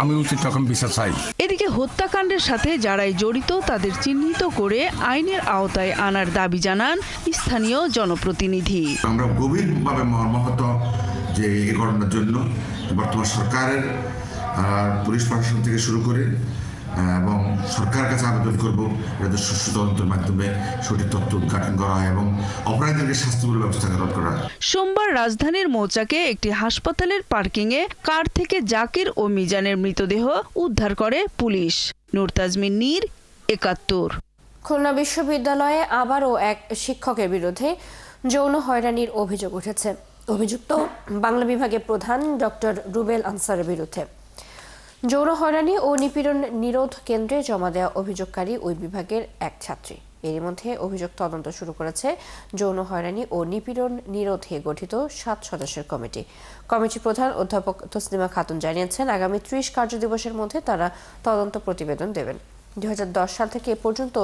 আমি উচিত রকম বিচার চাই। এদিকে হত্যাকাণ্ডের সাথে যারাই জড়িত তাদের চিহ্নিত করে আইনের আওতায় আনার দাবি জানান স্থানীয় জনপ্রতিনিধি। আমরা গভীরভাবে মর্মাহত যে এই ঘটনার জন্য বর্তমান সরকারের পুলিশ প্রশাসন থেকে শুরু করে এবং সরকারের কাছে আবেদন করব যাতে সুষ্ঠু তদন্তের মাধ্যমে সঠিক তথ্য উদ্ঘাটন করা হয় এবং অপরাধীদেরকে শাস্তিমূলক ব্যবস্থা গ্রহণ করা হয়। সোমবার রাজধানীর মৌচাকে একটি হাসপাতালের পার্কিংয়ে কার থেকে জাকির ও মিজানের মৃতদেহ উদ্ধার করে পুলিশ। নূর তাজমিন নীর, ৭১। খুলনা বিশ্ববিদ্যালয়ে আবারও এক শিক্ষকের বিরুদ্ধে যৌন হয়রানির অভিযোগ উঠেছে। অভিযুক্ত বাংলা বিভাগের প্রধান ডক্টর রুবেল আনসারের বিরুদ্ধে। যৌন হয়রানি ও নিপীড়ন নিরোধ কেন্দ্রে জমা দেওয়া অভিযোগকারী ওই বিভাগের এক ছাত্রী। এর মধ্যে অভিযোগ তদন্ত শুরু করেছে যৌন হয়রানি ও নিপীড়ন নিরোধে গঠিত 7 সদস্যের কমিটি। কমিটির প্রধান অধ্যাপক তসলিমা খাতুন জানিয়েছেন আগামী 30 কার্যদিবসের মধ্যে তারা তদন্ত প্রতিবেদন দেবেন। 2010 সাল থেকে এ পর্যন্ত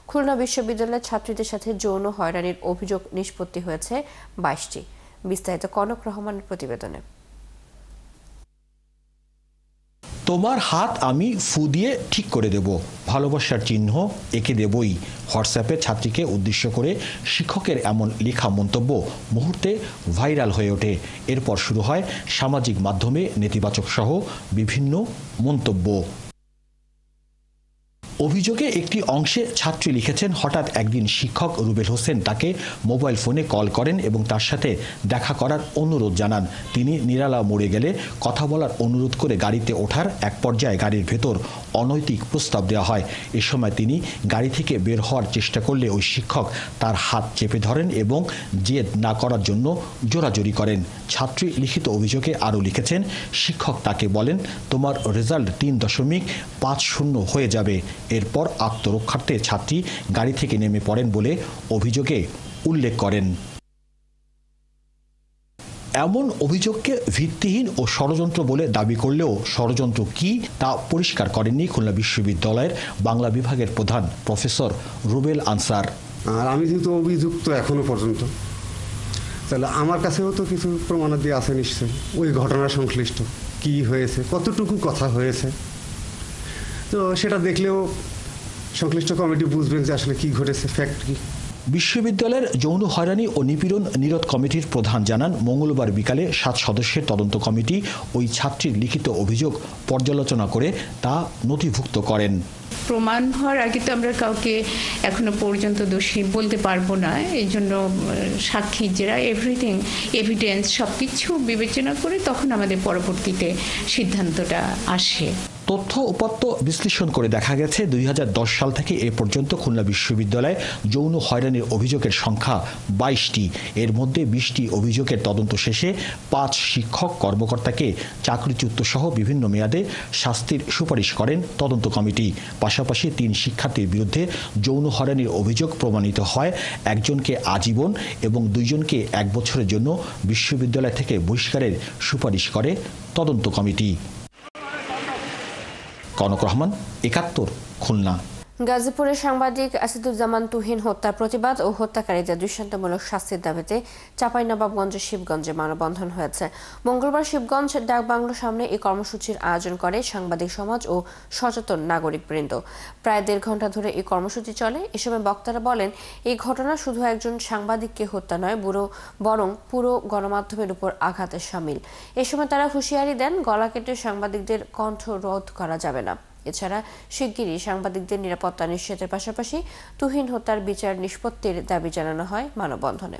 খুলনা বিশ্ববিদ্যালয়ের ছাত্রীদের সাথে যৌন হয়রানির অভিযোগ নিষ্পত্তি হয়েছে 22টি। বিস্তারিত কনক রহমানের প্রতিবেদনে। তোমার হাত আমি ফু দিয়ে ঠিক করে দেব, ভালোবাসার চিহ্ন এঁকে দেবই। হোয়াটসঅ্যাপে ছাত্রীকে উদ্দেশ্য করে শিক্ষকের এমন লেখা মন্তব্য মুহূর্তে ভাইরাল হয়ে ওঠে। এরপর শুরু হয় সামাজিক মাধ্যমে নেতিবাচক সহ বিভিন্ন মন্তব্য। অভিযোগে একটি অংশে ছাত্রী লিখেছেন, হঠাৎ একদিন শিক্ষক রুবেল হোসেন তাকে মোবাইল ফোনে কল করেন এবং তার সাথে দেখা করার অনুরোধ জানান। তিনি নিরালা মোড়ে গেলে কথা বলার অনুরোধ করে গাড়িতে ওঠার এক পর্যায়ে গাড়ির ভেতর অনৈতিক প্রস্তাব দেওয়া হয়। এ সময় তিনি গাড়ি থেকে বের হওয়ার চেষ্টা করলে ওই শিক্ষক তার হাত চেপে ধরেন এবং জেদ না করার জন্য জোরাজোরি করেন। ছাত্রী লিখিত অভিযোগে আরও লিখেছেন, শিক্ষক তাকে বলেন, তোমার রেজাল্ট 3.50 হয়ে যাবে। এরপর আত্মরক্ষার্থে ছাত্রী গাড়ি থেকে নেমে পড়েন বলে অভিযোগে উল্লেখ করেন। এমন অভিযোগকে ভিত্তিহীন ও ষড়যন্ত্র বলে দাবি করলেও ষড়যন্ত্র কি তা পরিষ্কার করেননি খুলনা বিশ্ববিদ্যালয়ের বাংলা বিভাগের প্রধান প্রফেসর রুবেল আনসার। আর আমি যেহেতু অভিযুক্ত এখনো পর্যন্ত, তাহলে আমার কাছেও তো কিছু প্রমাণাদি আছে নিশ্চয়ই, ওই ঘটনা সংশ্লিষ্ট কি হয়েছে, কতটুকু কথা হয়েছে, তো সেটা দেখলেও সংশ্লিষ্ট কমিটি বুঝবেন যে আসলে কি ঘটেছে, ফ্যাক্ট কি। বিশ্ববিদ্যালয়ের যৌন হয়রানি ও নিপীড়ন নিরোধ কমিটির প্রধান জানান, মঙ্গলবার বিকালে 7 সদস্যের তদন্ত কমিটি ওই ছাত্রীর লিখিত অভিযোগ পর্যালোচনা করে তা নথিভুক্ত করেন। প্রমাণ হওয়ার আগে তো আমরা কাউকে এখনো পর্যন্ত দোষী বলতে পারবো না। এই জন্য সাক্ষী যারা এভিডেন্স সব কিছু বিবেচনা করে তখন আমাদের পরবর্তীতে সিদ্ধান্তটা আসে। তথ্য উপাত্ত বিশ্লেষণ করে দেখা গেছে 2010 সাল থেকে এ পর্যন্ত খুলনা বিশ্ববিদ্যালয়ে যৌন হয়রানির অভিযোগের সংখ্যা 22টি। এর মধ্যে 20টি অভিযোগের তদন্ত শেষে 5 শিক্ষক কর্মকর্তাকে চাকরিচ্যুত সহ বিভিন্ন মেয়াদে শাস্তির সুপারিশ করেন তদন্ত কমিটি। পাশাপাশি 3 শিক্ষার্থীর বিরুদ্ধে যৌন হয়রানির অভিযোগ প্রমাণিত হয়, একজনকে আজীবন এবং 2 জনকে 1 বছরের জন্য বিশ্ববিদ্যালয় থেকে বহিষ্কারের সুপারিশ করে তদন্ত কমিটি। কনক রহমান, 71, খুলনা। গাজীপুরের সাংবাদিক আসাদুজ্জামান তুহিন হত্যার প্রতিবাদ ও হত্যাকারীদের দৃষ্টান্তমূলক শাস্তির দাবিতে চাঁপাইনবাবগঞ্জের শিবগঞ্জে মানববন্ধন হয়েছে। মঙ্গলবার শিবগঞ্জ ডাকবাংলোর সামনে এই কর্মসূচির আয়োজন করে সাংবাদিক সমাজ ও সচেতন নাগরিকবৃন্দ। প্রায় 1.5 ঘন্টা ধরে এই কর্মসূচি চলে। এ সময় বক্তারা বলেন, এই ঘটনা শুধু একজন সাংবাদিককে হত্যা নয়, বরং পুরো গণমাধ্যমের উপর আঘাতের শামিল। এ সময় তারা হুঁশিয়ারি দেন, গলা কেটে সাংবাদিকদের কণ্ঠ রোধ করা যাবে না। এছাড়া শিগগিরই সাংবাদিকদের নিরাপত্তা নিশ্চিতের পাশাপাশি তুহিন হত্যার বিচার নিষ্পত্তির দাবি জানানো হয় মানববন্ধনে।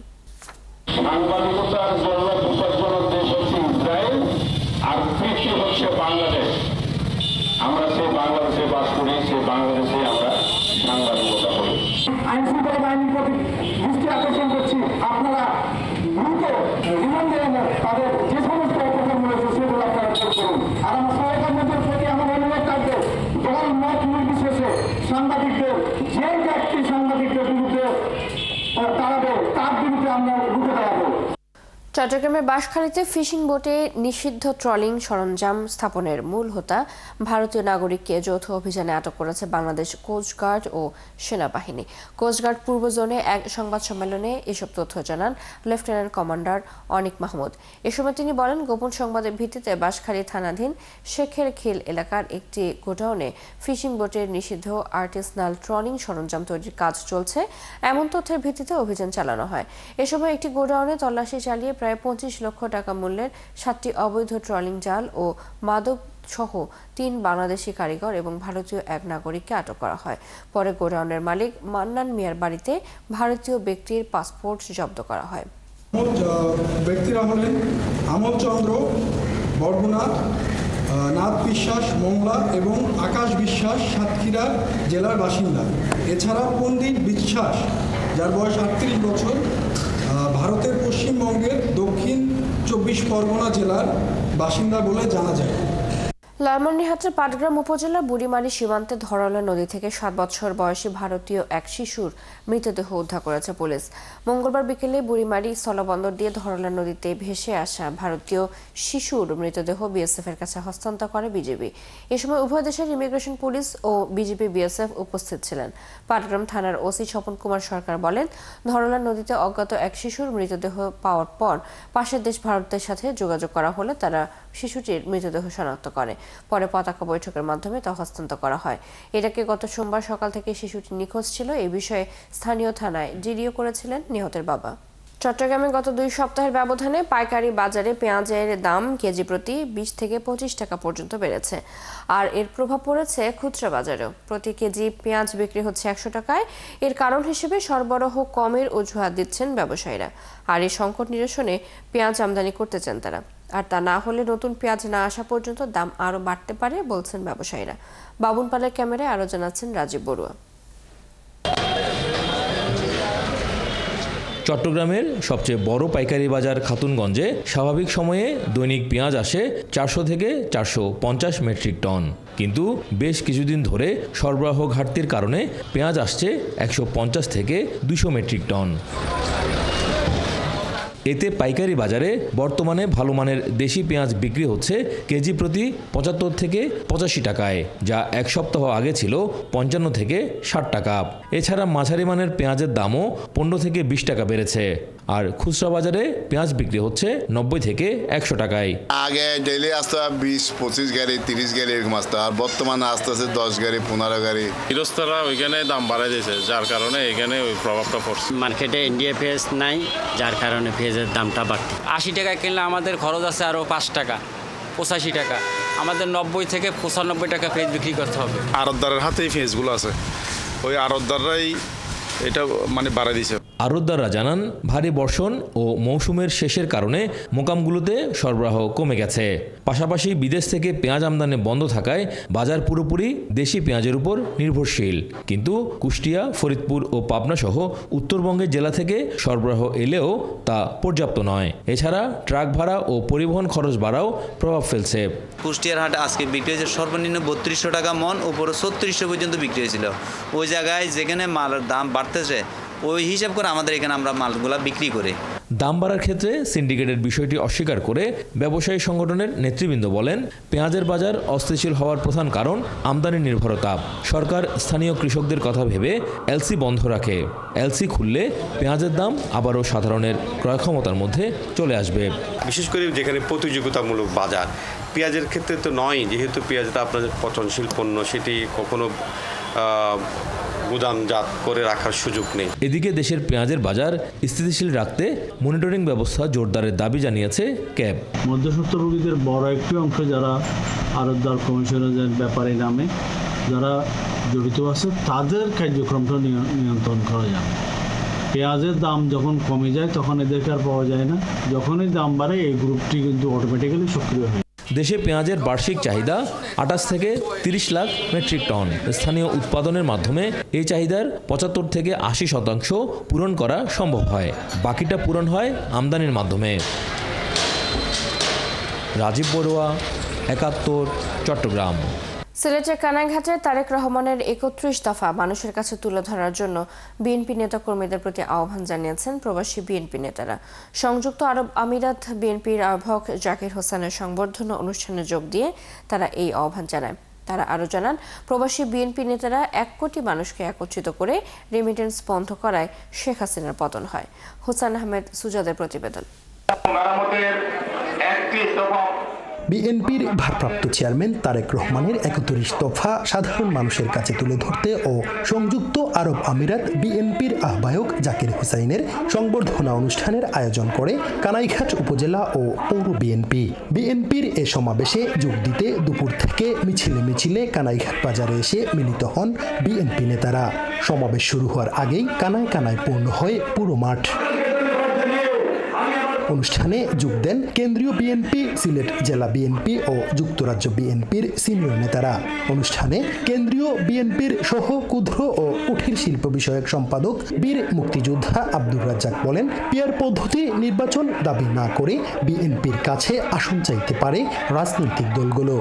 সাংবাদিকতার জন্য বিপজ্জনক দেশ হচ্ছে ইসরায়েল আর পৃথিবী হচ্ছে বাংলাদেশ। আমরা সেই বাংলাদেশে বাস করি, সেই বাংলাদেশে আমরা সাংবাদিকতা করি। আইন শৃঙ্খলা বাহিনীর প্রতি দৃষ্টি আকর্ষণ করছি, আপনারা দ্রুত রিমান্ডে এনে তাদের যে সমস্ত অপকর্ম রয়েছে সেগুলো আপনারা করুন। আর আমার সহকর্মীদের প্রতি আমার অনুরোধ থাকবে, দল মত নির্বিশেষে সাংবাদিকদের যে ব্যক্তি সাংবাদিকদের বিরুদ্ধে দাঁড়াবে তার বিরুদ্ধে আমরা রুখে দাঁড়াবো। চট্টগ্রামের বাঁশখালীতে ফিশিং বোটে নিষিদ্ধ ট্রলিং সরঞ্জাম স্থাপনের মূল হোতা ভারতীয় নাগরিককে যৌথ অভিযানে আটক করেছে বাংলাদেশ কোস্টগার্ড ও সেনাবাহিনী। কোস্টগার্ড পূর্ব জোনে এক সংবাদ সম্মেলনে এসব তথ্য জানান লেফটেন্যান্ট কমান্ডার অনিক মাহমুদ। এ সময় তিনি বলেন, গোপন সংবাদের ভিত্তিতে বাঁশখালী থানাধীন শেখের খিল এলাকার একটি গোডাউনে ফিশিং বোটের নিষিদ্ধ আর্টিসনাল ট্রলিং সরঞ্জাম তৈরির কাজ চলছে, এমন তথ্যের ভিত্তিতে অভিযান চালানো হয়। এ সময় একটি গোডাউনে তল্লাশি চালিয়ে প্রায় 25 লক্ষ টাকা মূল্যের 7টি অবৈধ ট্রলিং জাল ও মাদক সহ 3 বাংলাদেশি কারিগর এবং ভারতীয় 1 নাগরিককে আটক করা হয়। পরে গোডাউনের মালিক মান্নান মিয়ার বাড়িতে ভারতীয় ব্যক্তির পাসপোর্ট জব্দ করা হয়। ব্যক্তিরা হলেন আমল চন্দ্র বরগুনা, নাথ বিশ্বাস মোংলা এবং আকাশ বিশ্বাস সাতক্ষীরা জেলার বাসিন্দা। এছাড়া পণ্ডিত বিশ্বাস, যার বয়স 38 বছর, ভারতের পশ্চিমবঙ্গের দক্ষিণ 24 পরগনা জেলার বাসিন্দা বলে জানা যায়। লালমনিরহাটের পাটগ্রাম উপজেলার বুড়িমারি সীমান্তে ধরলা নদী থেকে 7 বছর বয়সী ভারতীয় এক শিশুর মৃতদেহ উদ্ধার করেছে পুলিশ। মঙ্গলবার বিকেলে বুড়িমারি স্থলবন্দর দিয়ে ধরলা নদীতে ভেসে আসা ভারতীয় শিশুর মৃতদেহ বিএসএফ-এর কাছে হস্তান্তর করে বিজিবি। এ সময় উভয় দেশের ইমিগ্রেশন পুলিশ ও বিজিবি বিএসএফ উপস্থিত ছিলেন। পাটগ্রাম থানার ওসি স্বপন কুমার সরকার বলেন, ধরলা নদীতে অজ্ঞাত এক শিশুর মৃতদেহ পাওয়ার পর পাশের দেশ ভারতের সাথে যোগাযোগ করা হলে তারা শিশুটির মৃতদেহ শনাক্ত করে। পরে পতাকা বৈঠকের মাধ্যমে তা হস্তান্তর করা হয়। এটাকে গত সোমবার সকাল থেকে শিশুটি নিখোঁজ ছিল। এই বিষয়ে স্থানীয় থানায় জিডিও করেছিলেন নিহতের বাবা। চট্টগ্রামে গত 2 সপ্তাহের ব্যবধানে পাইকারি বাজারে পেঁয়াজের দাম কেজি প্রতি 20 থেকে 25 টাকা পর্যন্ত বেড়েছে। আর এর প্রভাব পড়েছে খুচরা বাজারেও। প্রতি কেজি পেঁয়াজ বিক্রি হচ্ছে 100 টাকায়। এর কারণ হিসেবে সরবরাহ কমের অজুহাত দিচ্ছেন ব্যবসায়ীরা। আর এই সংকট নিরসনে পেঁয়াজ আমদানি করতে চান তারা। আর তা না হলে নতুন পেঁয়াজ না আসা পর্যন্ত দাম আরও বাড়তে পারে বলছেন ব্যবসায়ীরা। বাবুনপালের ক্যামেরায় আরও জানাচ্ছেন রাজীব বড়ুয়া। চট্টগ্রামের সবচেয়ে বড় পাইকারি বাজার খাতুনগঞ্জে স্বাভাবিক সময়ে দৈনিক পেঁয়াজ আসে 400 থেকে 450 মেট্রিক টন, কিন্তু বেশ কিছুদিন ধরে সরবরাহ ঘাটতির কারণে পেঁয়াজ আসছে 150 থেকে 200 মেট্রিক টন। এতে পাইকারি বাজারে বর্তমানে ভালো মানের দেশি পেঁয়াজ বিক্রি হচ্ছে কেজি প্রতি ৭৫ থেকে ৮৫ টাকায়, যা এক সপ্তাহ আগে ছিল ৫৫ থেকে ৬০ টাকা। এছাড়া মাঝারি মানের পেঁয়াজের দামও ১৫ থেকে ২০ টাকা বেড়েছে। আর খুচরা বাজারে পেঁয়াজ বিক্রি হচ্ছে ৯০ থেকে ১০০ টাকায়। আগে ডেইলি আসতো ২০-২৫ গাড়ি ৩০ গাড়ি এরকম আসতো, আর বর্তমানে আসতে আসতে ১০ গাড়ি ১৫ গাড়ি। গৃহস্থরা ওইখানে দাম বাড়াই দিয়েছে, যার কারণে এখানে ওই প্রভাবটা পড়ছে। মার্কেটে ইন্ডিয়া পেঁয়াজ নাই, যার কারণে পেঁয়াজের দামটা বাড়তি। ৮০ টাকা কিনলে আমাদের খরচ আছে আরও ৫ টাকা, ৮৫ টাকা। আমাদের ৯০ থেকে ৯৫ টাকা পেঁয়াজ বিক্রি করতে হবে। আড়তদারের হাতেই পেঁয়াজগুলো আছে, ওই আড়তদাররাই এটা মানে বাড়াই দিয়েছে। আড়তদাররা জানান, ভারী বর্ষণ ও মৌসুমের শেষের কারণে মোকামগুলোতে সরবরাহ কমে গেছে। পাশাপাশি বিদেশ থেকে পেঁয়াজ আমদানি বন্ধ থাকায় বাজার পুরোপুরি দেশি পেঁয়াজের উপর নির্ভরশীল। কিন্তু কুষ্টিয়া, ফরিদপুর ও পাবনা সহ উত্তরবঙ্গের জেলা থেকে সরবরাহ এলেও তা পর্যাপ্ত নয়। এছাড়া ট্রাক ভাড়া ও পরিবহন খরচ বাড়াও প্রভাব ফেলছে। কুষ্টিয়ার হাটে আজকে বিক্রি হয়েছে সর্বনিম্ন ৩২০০ টাকা মন, উপরে ৩৬০০ পর্যন্ত বিক্রি হয়েছিল। ওই জায়গায় যেখানে মালের দাম বাড়তেছে ওই হিসাব করে আমাদের এখানে আমরা মালগুলা বিক্রি করি। দাম বাড়ার ক্ষেত্রে সিন্ডিকেটের বিষয়টি অস্বীকার করে ব্যবসায়ী সংগঠনের নেতৃবৃন্দ বলেন, পেঁয়াজের বাজার অস্থিতিশীল হওয়ার প্রধান কারণ আমদানি নির্ভরতা। সরকার স্থানীয় কৃষকদের কথা ভেবে এলসি বন্ধ রাখে। এলসি খুললে পেঁয়াজের দাম আবারও সাধারণের ক্রয় ক্ষমতার মধ্যে চলে আসবে। বিশেষ করে যেখানে প্রতিযোগিতামূলক বাজার, পেঁয়াজের ক্ষেত্রে তো নয়, যেহেতু পেঁয়াজটা আপনাদের পচনশীল পণ্য, সেটি কখনো গুদামজাত করে রাখার সুযোগ নেই। এদিকে দেশের পেঁয়াজের বাজার স্থিতিশীল রাখতে মনিটরিং ব্যবস্থা জোরদারের দাবি জানিয়েছে ক্যাব। মধ্যস্বত্বভোগীদের বড় একটি অংশ যারা আড়তদার কমিশনের ব্যাপারে নামে যারা জড়িত আছে, তাদের কার্যক্রমটা নিয়ন্ত্রণ করা যাবে। পেঁয়াজের দাম যখন কমে যায় তখন এদেরকে আর পাওয়া যায় না, যখনই দাম বাড়ে এই গ্রুপটি কিন্তু অটোমেটিক্যালি সক্রিয় হয়। দেশে পেঁয়াজের বার্ষিক চাহিদা ২৮ থেকে ৩০ লাখ মেট্রিক টন। স্থানীয় উৎপাদনের মাধ্যমে এই চাহিদার ৭৫ থেকে ৮০% পূরণ করা সম্ভব হয়। বাকিটা পূরণ হয় আমদানির মাধ্যমে। রাজীব বড়ুয়া, ৭১, চট্টগ্রাম। সিলেটের কানাইঘাটে তারেক রহমানের ৩১ দফা মানুষের কাছে তুলে ধরার জন্য বিএনপি নেতাকর্মীদের প্রতি আহ্বান জানিয়েছেন প্রবাসী বিএনপি নেতারা। সংযুক্ত আরব আমিরাত বিএনপির আহ্বায়ক জাকির হোসেনের সংবর্ধনা অনুষ্ঠানে যোগ দিয়ে তারা এই আহ্বান জানায়। তারা আরও জানান, প্রবাসী বিএনপি নেতারা ১ কোটি মানুষকে একত্রিত করে রেমিটেন্স বন্ধ করায় শেখ হাসিনার পতন হয়। হোসেন আহমেদ সুজাদের প্রতিবেদন। বিএনপির ভারপ্রাপ্ত চেয়ারম্যান তারেক রহমানের ৩১ দফা সাধারণ মানুষের কাছে তুলে ধরতে ও সংযুক্ত আরব আমিরাত বিএনপির আহ্বায়ক জাকির হোসাইনের সংবর্ধনা অনুষ্ঠানের আয়োজন করে কানাইঘাট উপজেলা ও পৌর বিএনপির এ সমাবেশে যোগ দিতে দুপুর থেকে মিছিলে কানাইঘাট বাজারে এসে মিলিত হন বিএনপি নেতারা। সমাবেশ শুরু হওয়ার আগেই কানায় কানায় পূর্ণ হয় পুরো মাঠ। অনুষ্ঠানে যোগ দেন কেন্দ্রীয় বিএনপি, সিলেট জেলা বিএনপি ও যুক্তরাজ্য বিএনপির সিনিয়র নেতারা। অনুষ্ঠানে কেন্দ্রীয় বিএনপির সহ ক্ষুদ্র ও কুঠির শিল্প বিষয়ক সম্পাদক বীর মুক্তিযোদ্ধা আব্দুর রাজ্জাক বলেন, পিয়ার পদ্ধতি নির্বাচন দাবি না করে বিএনপির কাছে আসন চাইতে পারে রাজনৈতিক দলগুলো।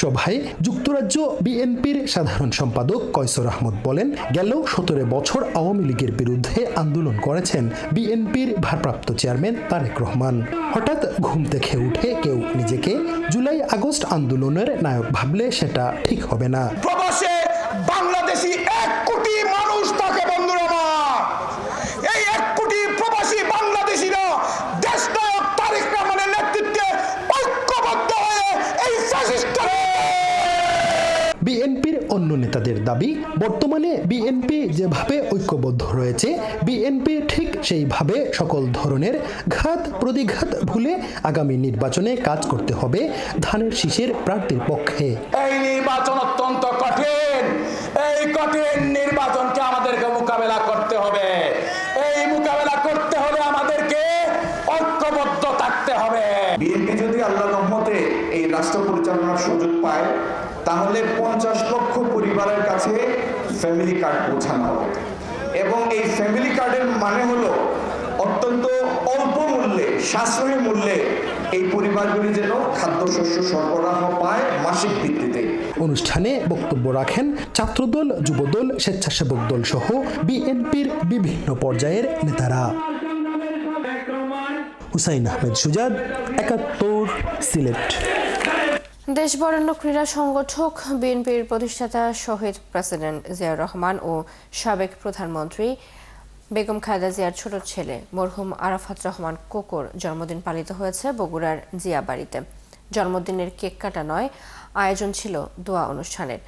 সভায় যুক্তরাজ্য বিএনপির সাধারণ সম্পাদক কয়সর আহমদ বলেন, গেল ১৭ বছর আওয়ামী লীগের বিরুদ্ধে আন্দোলন করেছেন বিএনপির ভারপ্রাপ্ত চেয়ারম্যান তারেক রহমান। হঠাৎ ঘুম থেকে উঠে কেউ নিজেকে জুলাই আগস্ট আন্দোলনের নায়ক ভাবলে সেটা ঠিক হবে না। প্রবাসে বাংলাদেশি ১ কোটি মানুষ থাকে বন্ধুরা। এই ১ কোটি প্রবাসী বাংলাদেশিরা দেশ নায়ক তারেক রহমানের নেতৃত্বে ঐক্যবদ্ধ হয়ে এই বিএনপির অন্য নেতাদের দাবি, বর্তমানে বিএনপি যেভাবে ঐক্যবদ্ধ রয়েছে, বিএনপি ঠিক সেইভাবে সকল ধরনের ঘাত প্রতিঘাত ভুলে আগামী নির্বাচনে কাজ করতে হবে ধানের শীষের প্রার্থীর পক্ষে। এই নির্বাচন অত্যন্ত কঠিন। এই কঠিন নির্বাচনকে আমাদেরকে মোকাবেলা করতে হবে। এই মোকাবেলা করতে হলে আমাদেরকে ঐক্যবদ্ধ থাকতে হবে। বিএনপি যদি আল্লাহর রহমতে এই রাষ্ট্র পরিচালনার সুযোগ পায়, তাহলে ৫০ লক্ষ পরিবারের কাছে ফ্যামিলি কার্ড পৌঁছানো হবে। এবং এই ফ্যামিলি কার্ডের মানে হলো অত্যন্ত অল্প মূল্যে, সাশ্রয়ী মূল্যে এই পরিবারগুলি যেন খাদ্যশস্য সরবরাহ পায় মাসিক ভিত্তিতে। অনুষ্ঠানে বক্তব্য রাখেন ছাত্রদল, যুবদল, স্বেচ্ছাসেবক দল সহ বিএনপির বিভিন্ন পর্যায়ের নেতারা। হুসাইন আহমেদ সুজাদ, ৭১, সিলেট। দেশ বরেণ্য ক্রীড়া সংগঠক বিএনপির প্রতিষ্ঠাতা শহীদ প্রেসিডেন্ট জিয়াউর রহমান ও সাবেক প্রধানমন্ত্রী বেগম খালেদা জিয়ার ছোট ছেলে মরহুম আরাফাত রহমান কোকোর জন্মদিন পালিত হয়েছে বগুড়ার জিয়া বাড়িতে। জন্মদিনের কেক কাটা নয়, আয়োজন ছিল দোয়া অনুষ্ঠানের।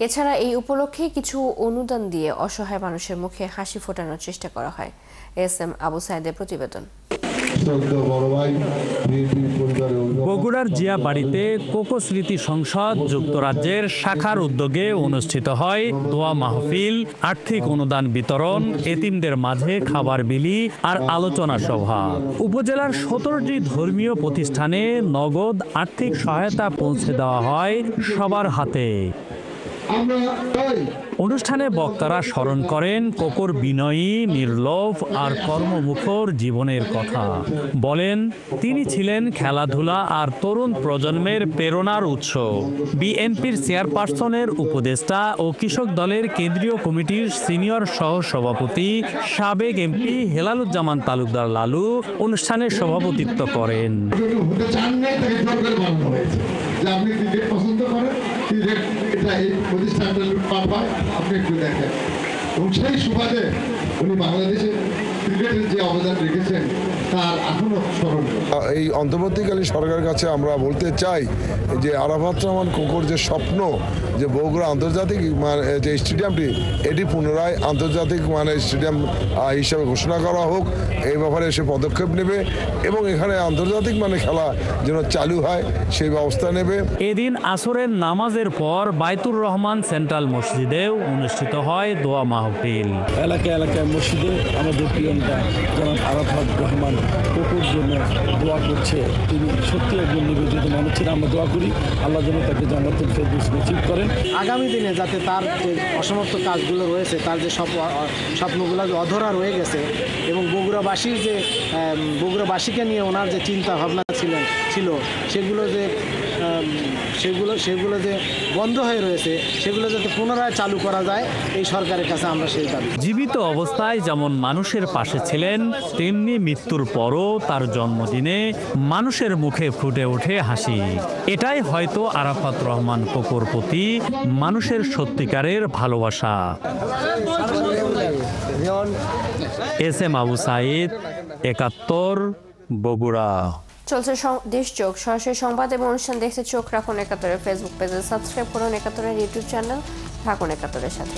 এছাড়া এই উপলক্ষে কিছু অনুদান দিয়ে অসহায় মানুষের মুখে হাসি ফোটানোর চেষ্টা করা হয়। এসএম আবু সাইদের প্রতিবেদন। বগুড়ার জিয়া বাড়িতে কোকো স্মৃতি সংসদ যুক্তরাজ্যের শাখার উদ্যোগে অনুষ্ঠিত হয় দোয়া মাহফিল, আর্থিক অনুদান বিতরণ, এতিমদের মাঝে খাবার বিলি আর আলোচনা সভা। উপজেলার 17টি ধর্মীয় প্রতিষ্ঠানে নগদ আর্থিক সহায়তা পৌঁছে দেওয়া হয় সবার হাতে। অনুষ্ঠানে বক্তারা স্মরণ করেন কোকোর বিনয়ী, নির্লোভ আর কর্মমুখর জীবনের কথা। বলেন তিনি ছিলেন খেলাধুলা আর তরুণ প্রজন্মের প্রেরণার উৎস। বিএনপির চেয়ারপারসনের উপদেষ্টা ও কৃষক দলের কেন্দ্রীয় কমিটির সিনিয়র সহ সভাপতি সাবেক এমপি হেলালুজ্জামান তালুকদার লালু অনুষ্ঠানে সভাপতিত্ব করেন। আপনি একটু দেখেন এবং সেই সুবাদে উনি বাংলাদেশে ক্রিকেটের যে অবদান রেখেছেন তার এখনো স্মরণীয়। এই অন্তর্বর্তীকালীন সরকারের কাছে আমরা বলতে চাই যে আরাফাত রহমান কোকোর যে স্বপ্ন যে বগুড়া আন্তর্জাতিক যে স্টেডিয়ামটি এটি পুনরায় আন্তর্জাতিক স্টেডিয়াম হিসাবে ঘোষণা করা হোক, এই ব্যাপারে সে পদক্ষেপ নেবে এবং এখানে আন্তর্জাতিক খেলা যেন চালু হয় সেই ব্যবস্থা নেবে। এদিন আসরের নামাজের পর বাইতুর রহমান সেন্ট্রাল মসজিদেও অনুষ্ঠিত হয় দোয়া মাহফিল। এলাকায় এলাকায় মসজিদে আমাদের প্রিয় নেতা জনাব আরাফাত রহমান কোকোর জন্য দোয়া করছে। তিনি সত্যি একজন নিবেদিত মানুষ ছিলেন। আমরা দোয়া করি আল্লাহ যেন তাকে জান্নাতুল ফেরদৌস নসিব করেন। আগামী দিনে যাতে তার যে অসমাপ্ত কাজগুলো রয়েছে, তার যে স্বপ্নগুলো যে অধরা রয়ে গেছে এবং বগুড়াবাসীকে নিয়ে ওনার যে চিন্তা ভাবনা ছিল সেগুলো যে বন্ধ হয়ে রয়েছে সেগুলো যাতে পুনরায় চালু করা যায়, এই সরকারের কাছে আমরা সেই দাবি। জীবিত অবস্থায় যেমন মানুষের পাশে ছিলেন, তেমনি মৃত্যুর পরও তার জন্মদিনে মানুষের মুখে ফুটে ওঠে হাসি। এটাই হয়তো আরাফাত রহমান কোকোর প্রতি মানুষের সত্যিকারের ভালোবাসা। এসএম আবু সাইদ, ৭১, বগুড়া। চলছে দেশ চোখ, সরাসরি সংবাদ এবং অনুষ্ঠান দেখতে চোখ রাখুন ৭১-এর ফেসবুক পেজে, সাবস্ক্রাইব করুন ৭১-এর ইউটিউব চ্যানেল, থাকুন ৭১-এর সাথে।